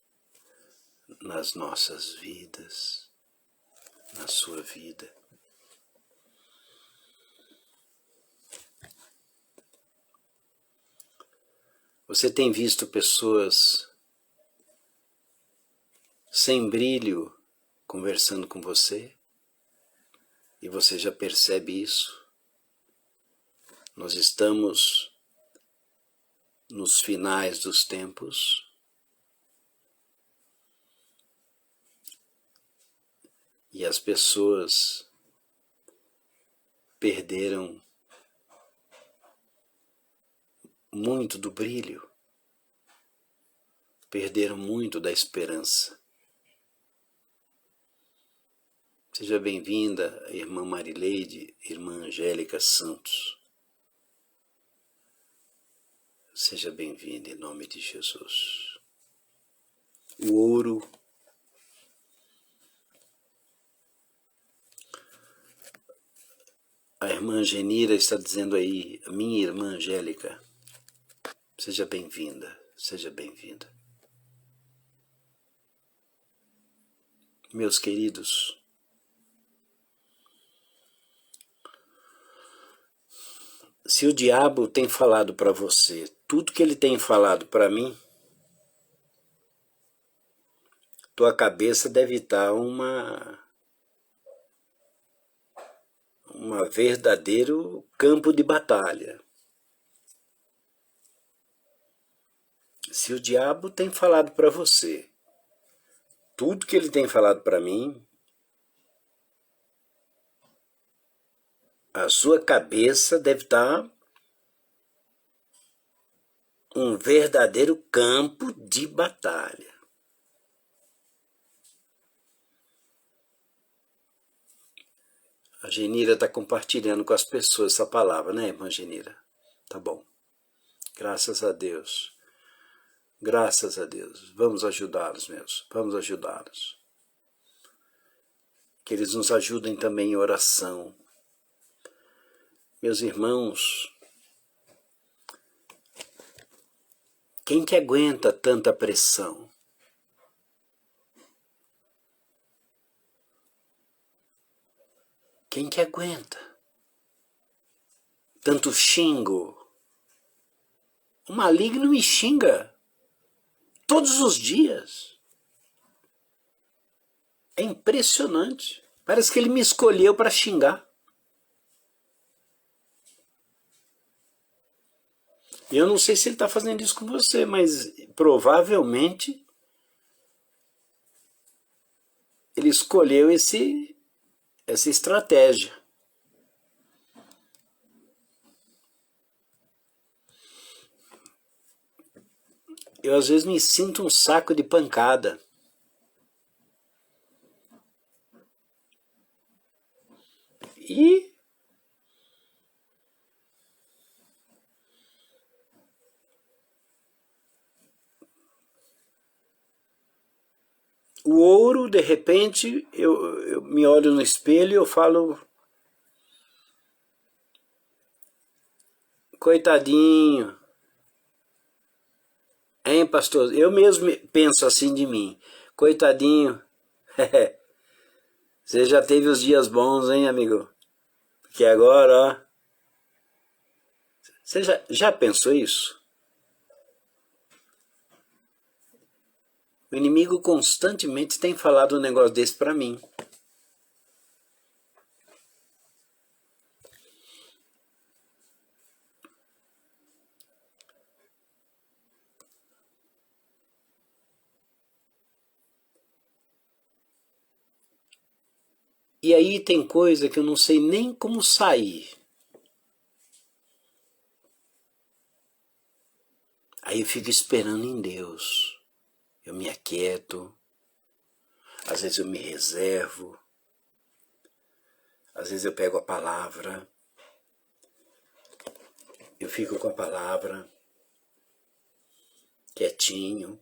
nas nossas vidas, na sua vida. Você tem visto pessoas sem brilho conversando com você? E você já percebe isso? Nós estamos nos finais dos tempos. E as pessoas perderam muito do brilho, perderam muito da esperança. Seja bem-vinda, irmã Marileide, irmã Angélica Santos. seja bem-vinda em nome de Jesus. O ouro, a irmã Genira está dizendo aí, a minha irmã Angélica, seja bem-vinda, seja bem-vinda. Meus queridos, se o diabo tem falado para você tudo que ele tem falado para mim, tua cabeça deve estar um verdadeiro campo de batalha. Se o diabo tem falado para você tudo que ele tem falado para mim, a sua cabeça deve estar um verdadeiro campo de batalha. A Genira está compartilhando com as pessoas essa palavra, né, irmã Genira? Tá bom. Graças a Deus. Graças a Deus. Vamos ajudá-los, meus. Vamos ajudá-los. Que eles nos ajudem também em oração. Meus irmãos, quem que aguenta tanta pressão? Quem que aguenta tanto xingo? O maligno me xinga todos os dias. É impressionante. Parece que ele me escolheu para xingar. E eu não sei se ele está fazendo isso com você, mas provavelmente ele escolheu essa estratégia. Eu às vezes me sinto um saco de pancada. E o ouro, de repente, eu me olho no espelho e eu falo, coitadinho, hein, pastor? Eu mesmo penso assim de mim, coitadinho, você já teve os dias bons, hein, amigo? Porque agora, ó, você já pensou isso? O inimigo constantemente tem falado um negócio desse para mim. E aí tem coisa que eu não sei nem como sair. Aí eu fico esperando em Deus. Eu me aquieto. Às vezes eu me reservo. Às vezes eu pego a palavra. Eu fico com a palavra. Quietinho.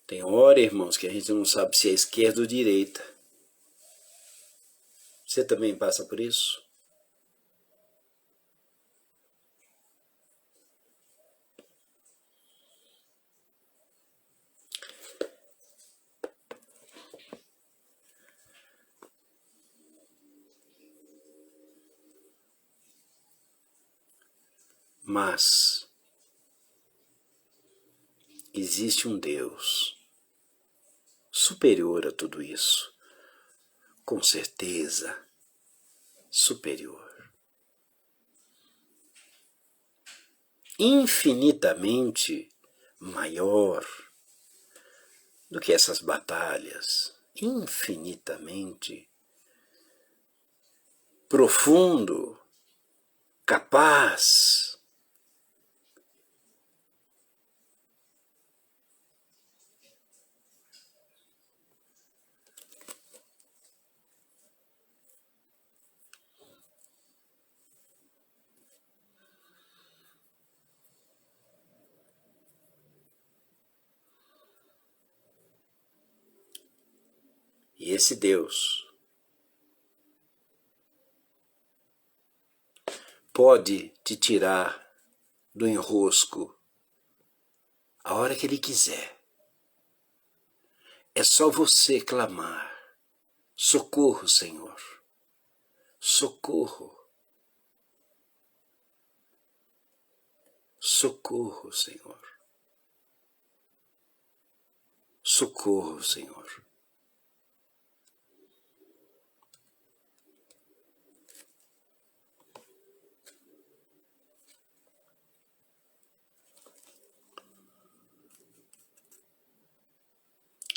Tem hora, irmãos, que a gente não sabe se é esquerda ou direita. Você também passa por isso? Mas existe um Deus superior a tudo isso, com certeza superior, infinitamente maior do que essas batalhas, infinitamente profundo, capaz E esse Deus pode te tirar do enrosco a hora que Ele quiser. É só você clamar: socorro, Senhor, socorro, socorro, Senhor, socorro, Senhor.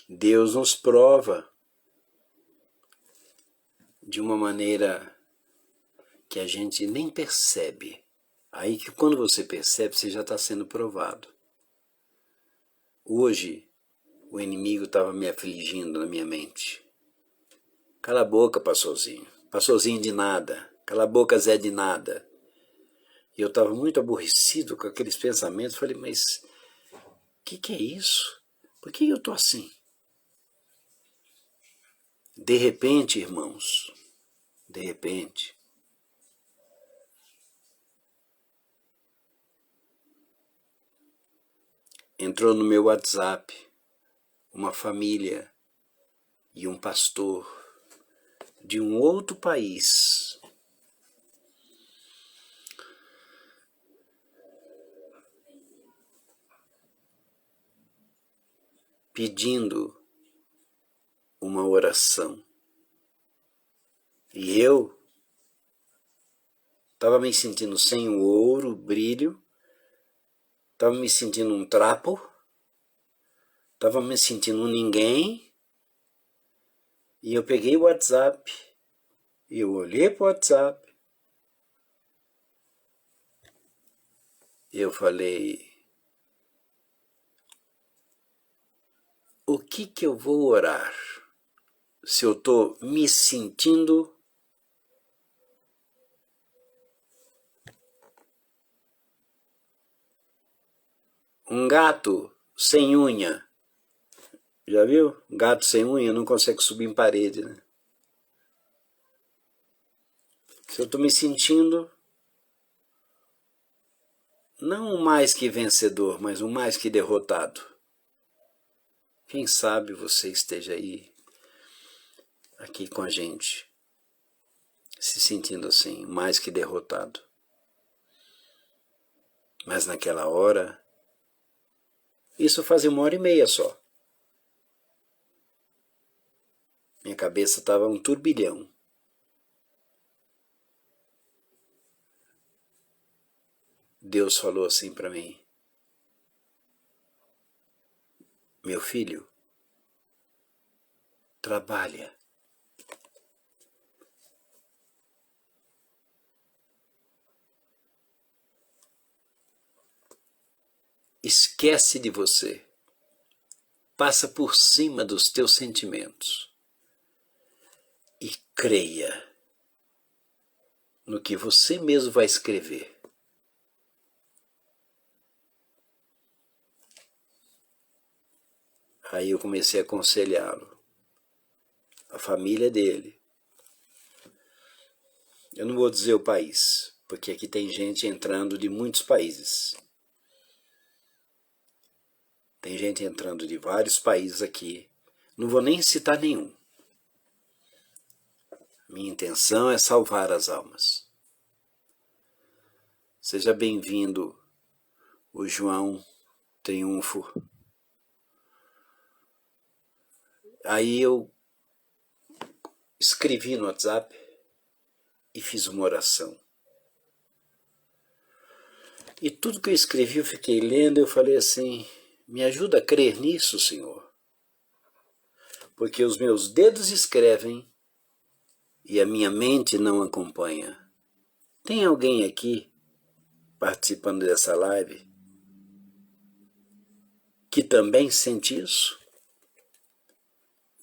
Deus nos prova de uma maneira que a gente nem percebe. Aí que quando você percebe, você já está sendo provado. Hoje, o inimigo estava me afligindo na minha mente. Cala a boca, pastorzinho. Pastorzinho de nada. Cala a boca, Zé de nada. E eu estava muito aborrecido com aqueles pensamentos. Falei, mas o que é isso? Por que eu estou assim? De repente, irmãos, de repente, entrou no meu WhatsApp uma família e um pastor de um outro país, pedindo uma oração. E eu estava me sentindo sem o ouro, o brilho, estava me sentindo um trapo, estava me sentindo um ninguém. E eu peguei o WhatsApp, e eu olhei para o WhatsApp, e eu falei, o que eu vou orar se eu estou me sentindo um gato sem unha? Já viu? Gato sem unha não consegue subir em parede, né? Se eu estou me sentindo não um mais que vencedor, mas um mais que derrotado. Quem sabe você esteja aí, aqui com a gente, se sentindo assim, mais que derrotado. Mas naquela hora, isso fazia 1h30 só. Minha cabeça estava um turbilhão. Deus falou assim para mim, meu filho, trabalha. Esquece de você. Passa por cima dos teus sentimentos. E creia no que você mesmo vai escrever. Aí eu comecei a aconselhá-lo, a família dele. Eu não vou dizer o país, porque aqui tem gente entrando de muitos países. Tem gente entrando de vários países aqui. Não vou nem citar nenhum. Minha intenção é salvar as almas. Seja bem-vindo, o João Triunfo. Aí eu escrevi no WhatsApp e fiz uma oração. E tudo que eu escrevi eu fiquei lendo, eu falei assim, me ajuda a crer nisso, Senhor. Porque os meus dedos escrevem e a minha mente não acompanha. Tem alguém aqui participando dessa live que também sente isso?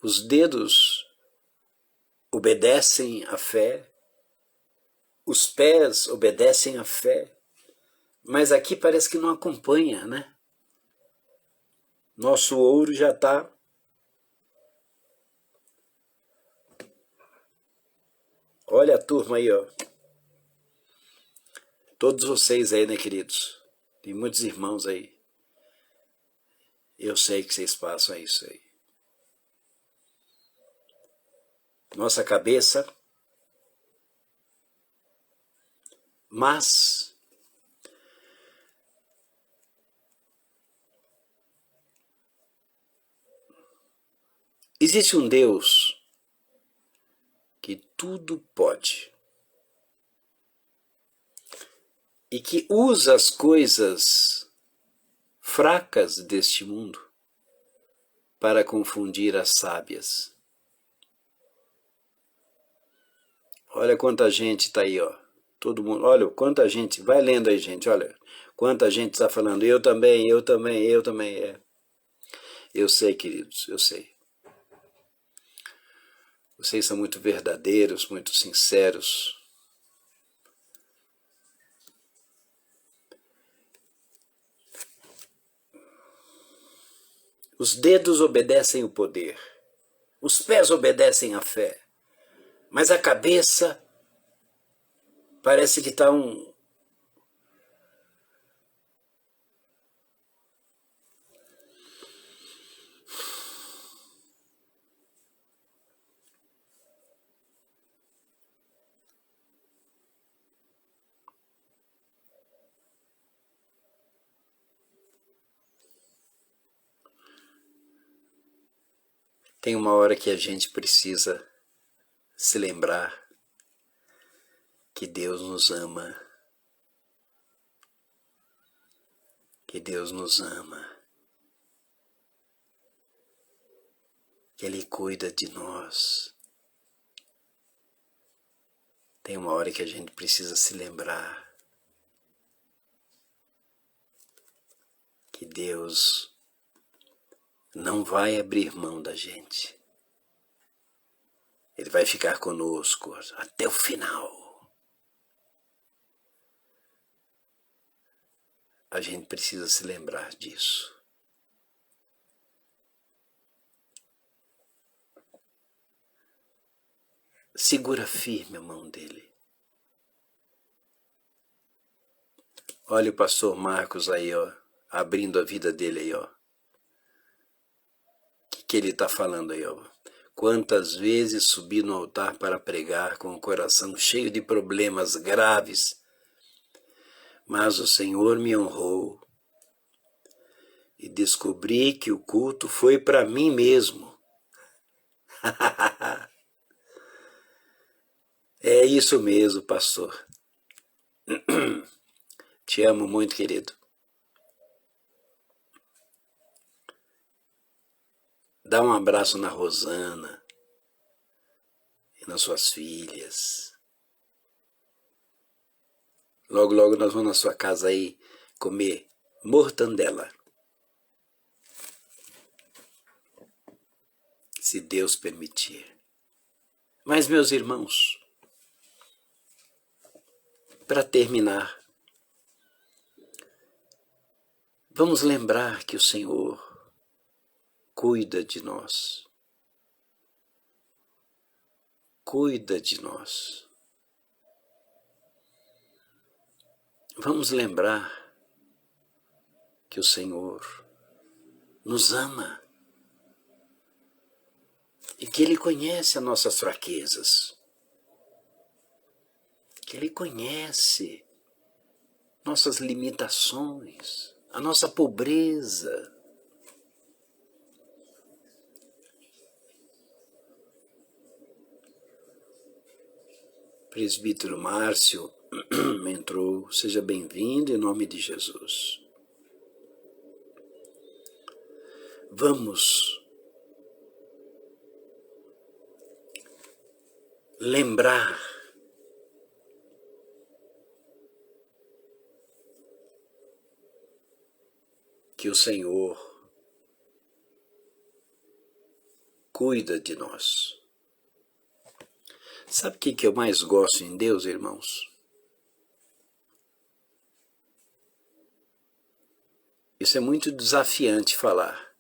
Os dedos obedecem à fé, os pés obedecem à fé, mas aqui parece que não acompanha, né? Nosso ouro já está Olha a turma aí, ó. Todos vocês aí, né, queridos? Tem muitos irmãos aí. Eu sei que vocês passam isso aí. Nossa cabeça, mas existe um Deus que tudo pode e que usa as coisas fracas deste mundo para confundir as sábias. Olha quanta gente está aí, ó. Todo mundo, olha quanta gente, vai lendo aí, gente, olha quanta gente está falando, eu também, eu também, eu também. Eu sei, queridos, eu sei. Vocês são muito verdadeiros, muito sinceros. Os dedos obedecem o poder, os pés obedecem a fé, mas a cabeça parece que está Tem uma hora que a gente precisa se lembrar que Deus nos ama, que Deus nos ama, que Ele cuida de nós. Tem uma hora que a gente precisa se lembrar que Deus não vai abrir mão da gente. Ele vai ficar conosco até o final. A gente precisa se lembrar disso. Segura firme a mão dele. Olha o pastor Marcos aí, ó, abrindo a vida dele aí, ó. O que ele está falando aí, ó? Quantas vezes subi no altar para pregar com o coração cheio de problemas graves, mas o Senhor me honrou e descobri que o culto foi para mim mesmo. É isso mesmo, pastor. Te amo muito, querido. Dá um abraço na Rosana e nas suas filhas. Logo, logo nós vamos na sua casa aí comer mortandela. Se Deus permitir. Mas, meus irmãos, para terminar, vamos lembrar que o Senhor cuida de nós. Cuida de nós. Vamos lembrar que o Senhor nos ama e que Ele conhece as nossas fraquezas, que Ele conhece nossas limitações, a nossa pobreza. Presbítero Márcio entrou, seja bem-vindo em nome de Jesus. Vamos lembrar que o Senhor cuida de nós. Sabe o que eu mais gosto em Deus, irmãos? Isso é muito desafiante falar,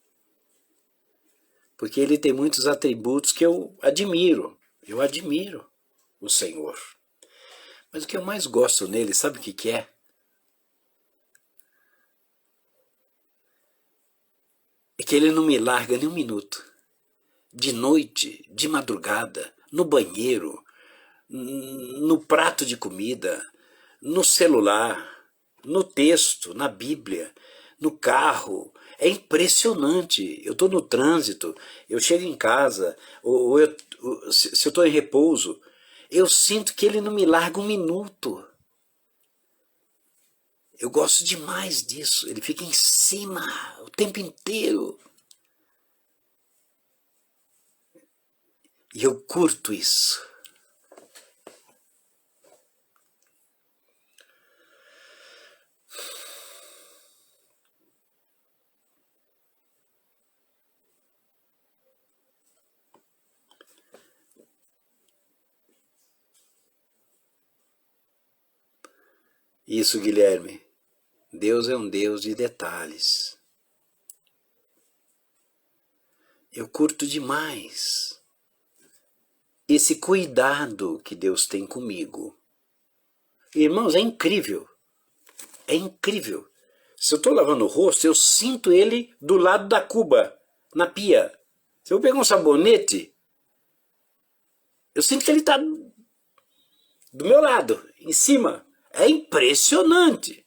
porque Ele tem muitos atributos que eu admiro. Eu admiro o Senhor. Mas o que eu mais gosto nele, sabe o que que é? É que ele não me larga nem um minuto. De noite, de madrugada, no banheiro, no prato de comida, no celular, no texto, na Bíblia, no carro. É impressionante. Eu estou no trânsito, eu chego em casa, se eu estou em repouso, eu sinto que ele não me larga um minuto. Eu gosto demais disso. Ele fica em cima o tempo inteiro. E eu curto isso. Isso, Guilherme. Deus é um Deus de detalhes. Eu curto demais esse cuidado que Deus tem comigo. Irmãos, é incrível. É incrível. Se eu estou lavando o rosto, eu sinto ele do lado da cuba, na pia. Se eu pegar um sabonete, eu sinto que ele está do meu lado, em cima. É impressionante.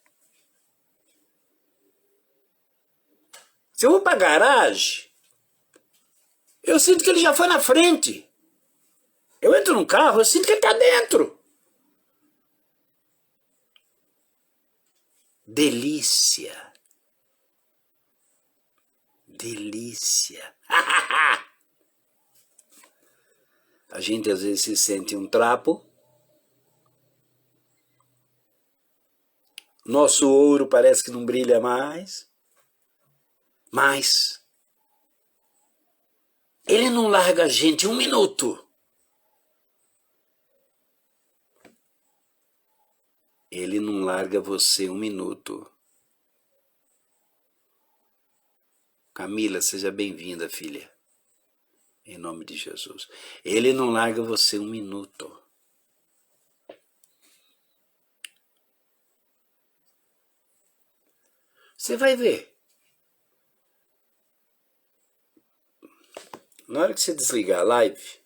Se eu vou para a garagem, eu sinto que ele já foi na frente. Eu entro num carro, eu sinto que ele está dentro. Delícia. Delícia. A gente às vezes se sente um trapo. Nosso ouro parece que não brilha mais. Mas ele não larga a gente um minuto. Ele não larga você um minuto. Camila, seja bem-vinda, filha. Em nome de Jesus. Ele não larga você um minuto. Você vai ver. Na hora que você desligar a live,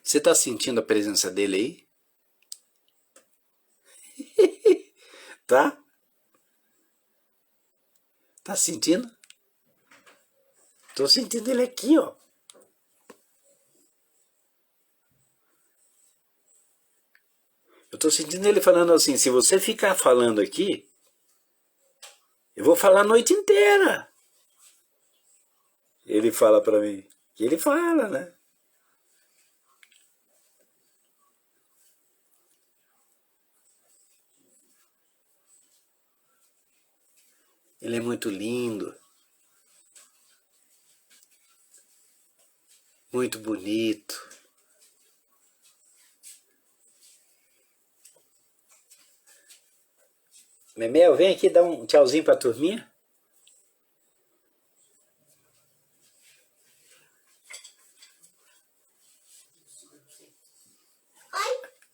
você está sentindo a presença dele aí? Tá? Tá sentindo? Tô sentindo ele aqui, ó. Eu tô sentindo ele falando assim, se você ficar falando aqui, eu vou falar a noite inteira. Ele fala pra mim. E ele fala, né? Ele é muito lindo. Muito bonito. Memel, vem aqui dar um tchauzinho pra turminha.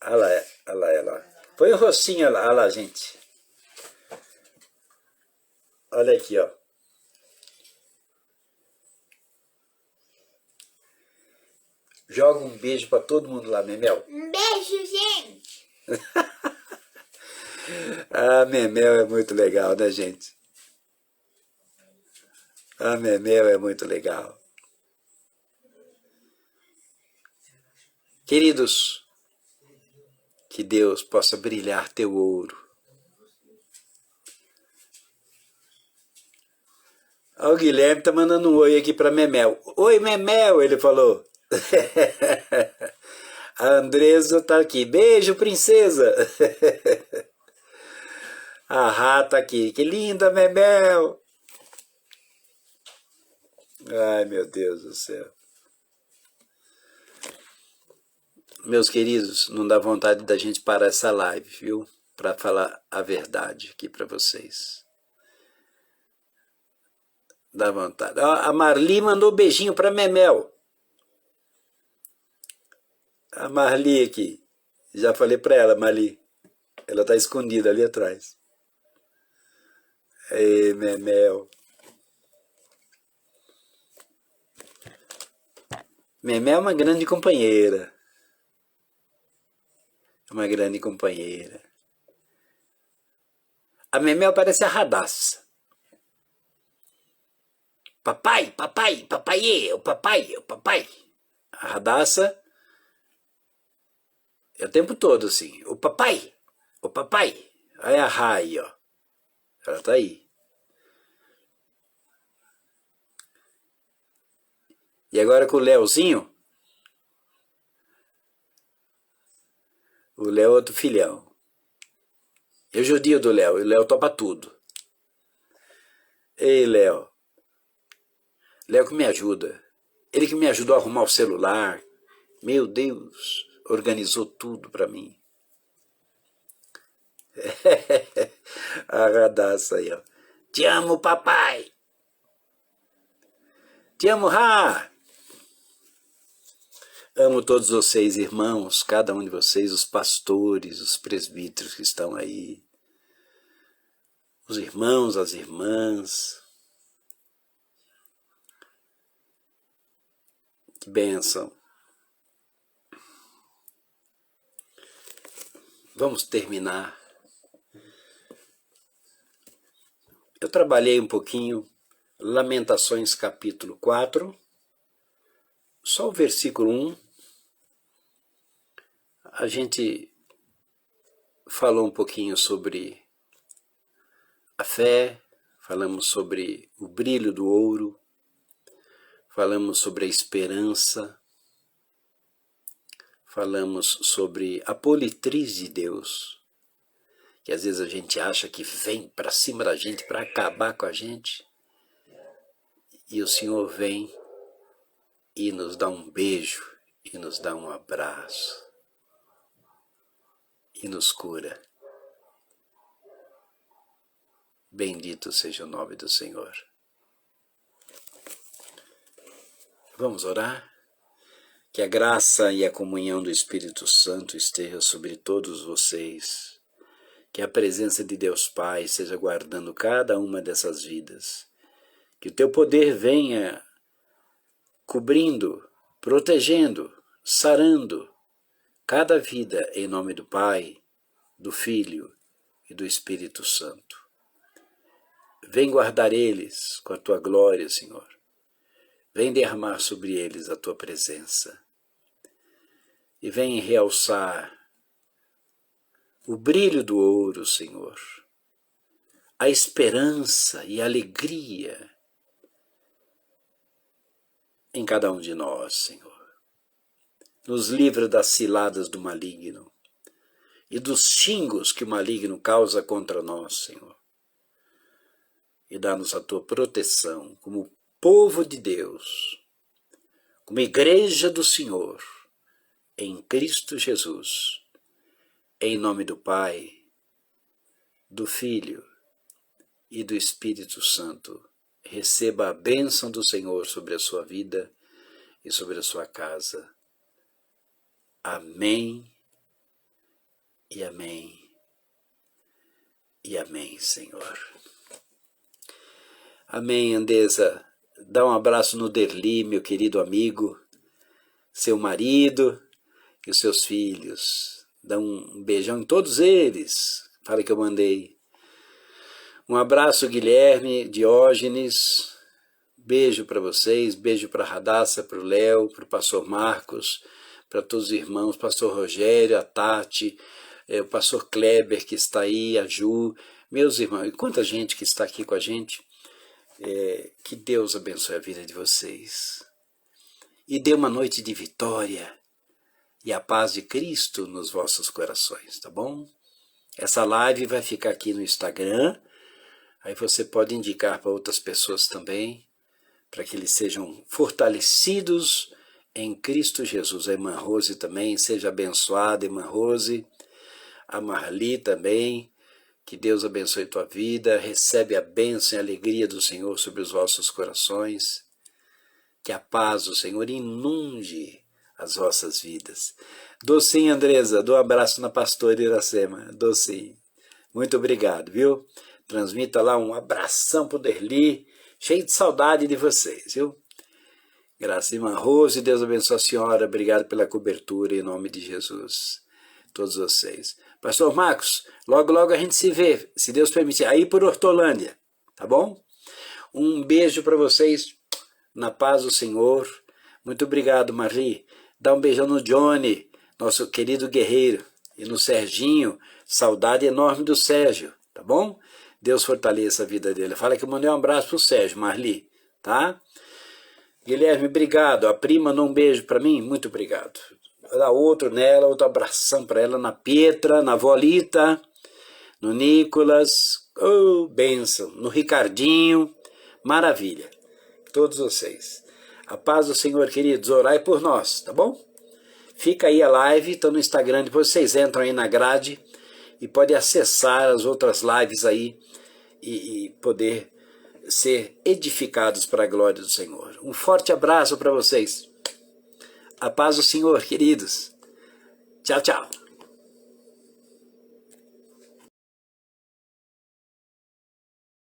Olha lá, olha lá, olha lá. Põe o rostinho, olha lá, gente. Olha aqui, ó. Joga um beijo pra todo mundo lá, Memel. Um beijo, gente. A Memel é muito legal, né, gente? A Memel é muito legal. Queridos, que Deus possa brilhar teu ouro. Ó, o Guilherme tá mandando um oi aqui pra Memel. Oi, Memel, ele falou. A Andresa tá aqui. Beijo, princesa. A Rá tá aqui. Que linda, Memel. Ai, meu Deus do céu. Meus queridos, não dá vontade da gente parar essa live, viu? Para falar a verdade aqui para vocês. Dá vontade. A Marli mandou beijinho para Memel. A Marli aqui. Já falei pra ela, Marli. Ela tá escondida ali atrás. Ei, Memel. Memel é uma grande companheira. É uma grande companheira. A Memel parece a Radassa. Papai, papai, papaiê, o papai, o papai. A Radassa é o tempo todo assim. O papai, o papai. Aí a Rai, ó. Ela tá aí. E agora com o Leozinho. O Léo é outro filhão. Eu judio do Léo. E o Léo topa tudo. Ei, Léo. Léo que me ajuda. Ele que me ajudou a arrumar o celular. Meu Deus. Organizou tudo pra mim. A Radassa aí, ó. Te amo, papai. Te amo, Rá. Amo todos vocês, irmãos, cada um de vocês, os pastores, os presbíteros que estão aí, os irmãos, as irmãs. Que bênção. Vamos terminar. Eu trabalhei um pouquinho, Lamentações capítulo 4, só o versículo 1. A gente falou um pouquinho sobre a fé, falamos sobre o brilho do ouro, falamos sobre a esperança, falamos sobre a politriz de Deus, que às vezes a gente acha que vem para cima da gente para acabar com a gente, e o Senhor vem e nos dá um beijo, e nos dá um abraço, e nos cura. Bendito seja o nome do Senhor. Vamos orar? Que a graça e a comunhão do Espírito Santo esteja sobre todos vocês. Que a presença de Deus Pai seja guardando cada uma dessas vidas. Que o teu poder venha cobrindo, protegendo, sarando cada vida em nome do Pai, do Filho e do Espírito Santo. Vem guardar eles com a tua glória, Senhor. Vem derramar sobre eles a tua presença. E vem realçar o brilho do ouro, Senhor. A esperança e a alegria em cada um de nós, Senhor. Nos livra das ciladas do maligno e dos xingos que o maligno causa contra nós, Senhor. E dá-nos a tua proteção como povo de Deus, como igreja do Senhor, em Cristo Jesus, em nome do Pai, do Filho e do Espírito Santo. Receba a bênção do Senhor sobre a sua vida e sobre a sua casa. Amém e amém e amém, Senhor. Amém, Andesa. Dá um abraço no Derli, meu querido amigo, seu marido e os seus filhos. Dá um beijão em todos eles. Fala que eu mandei. Um abraço, Guilherme, Diógenes. Beijo para vocês, beijo para a Radassa, para o Léo, para o pastor Marcos, para todos os irmãos, pastor Rogério, a Tati, o pastor Kleber que está aí, a Ju, meus irmãos, e quanta gente que está aqui com a gente. Que Deus abençoe a vida de vocês e dê uma noite de vitória e a paz de Cristo nos vossos corações, tá bom? Essa live vai ficar aqui no Instagram, aí você pode indicar para outras pessoas também, para que eles sejam fortalecidos em Cristo Jesus. A irmã Rose também, seja abençoada, irmã Rose, a Marli também. Que Deus abençoe tua vida, recebe a bênção e a alegria do Senhor sobre os vossos corações. Que a paz do Senhor inunde as vossas vidas. Dou sim, Andresa, dou um abraço na pastora Iracema, dou sim. Muito obrigado, viu? Transmita lá um abração pro Derli, cheio de saudade de vocês, viu? Graça, irmã Rose, Deus abençoe a senhora, obrigado pela cobertura, em nome de Jesus, todos vocês. Pastor Marcos, logo logo a gente se vê, se Deus permitir, aí por Hortolândia, tá bom? Um beijo para vocês, na paz do Senhor. Muito obrigado, Marli. Dá um beijão no Johnny, nosso querido guerreiro, e no Serginho, saudade enorme do Sérgio, tá bom? Deus fortaleça a vida dele. Fala que eu mandei um abraço pro Sérgio, Marli, tá? Guilherme, obrigado. A prima mandou um beijo para mim, muito obrigado. Vou dar outro nela, outro abração para ela, na Pietra, na Volita, no Nicolas, oh, bênção, no Ricardinho, maravilha. Todos vocês. A paz do Senhor, queridos, orai por nós, tá bom? Fica aí a live, tá no Instagram, depois vocês entram aí na grade e podem acessar as outras lives aí e poder ser edificados para a glória do Senhor. Um forte abraço para vocês. A paz do Senhor, queridos. Tchau, tchau.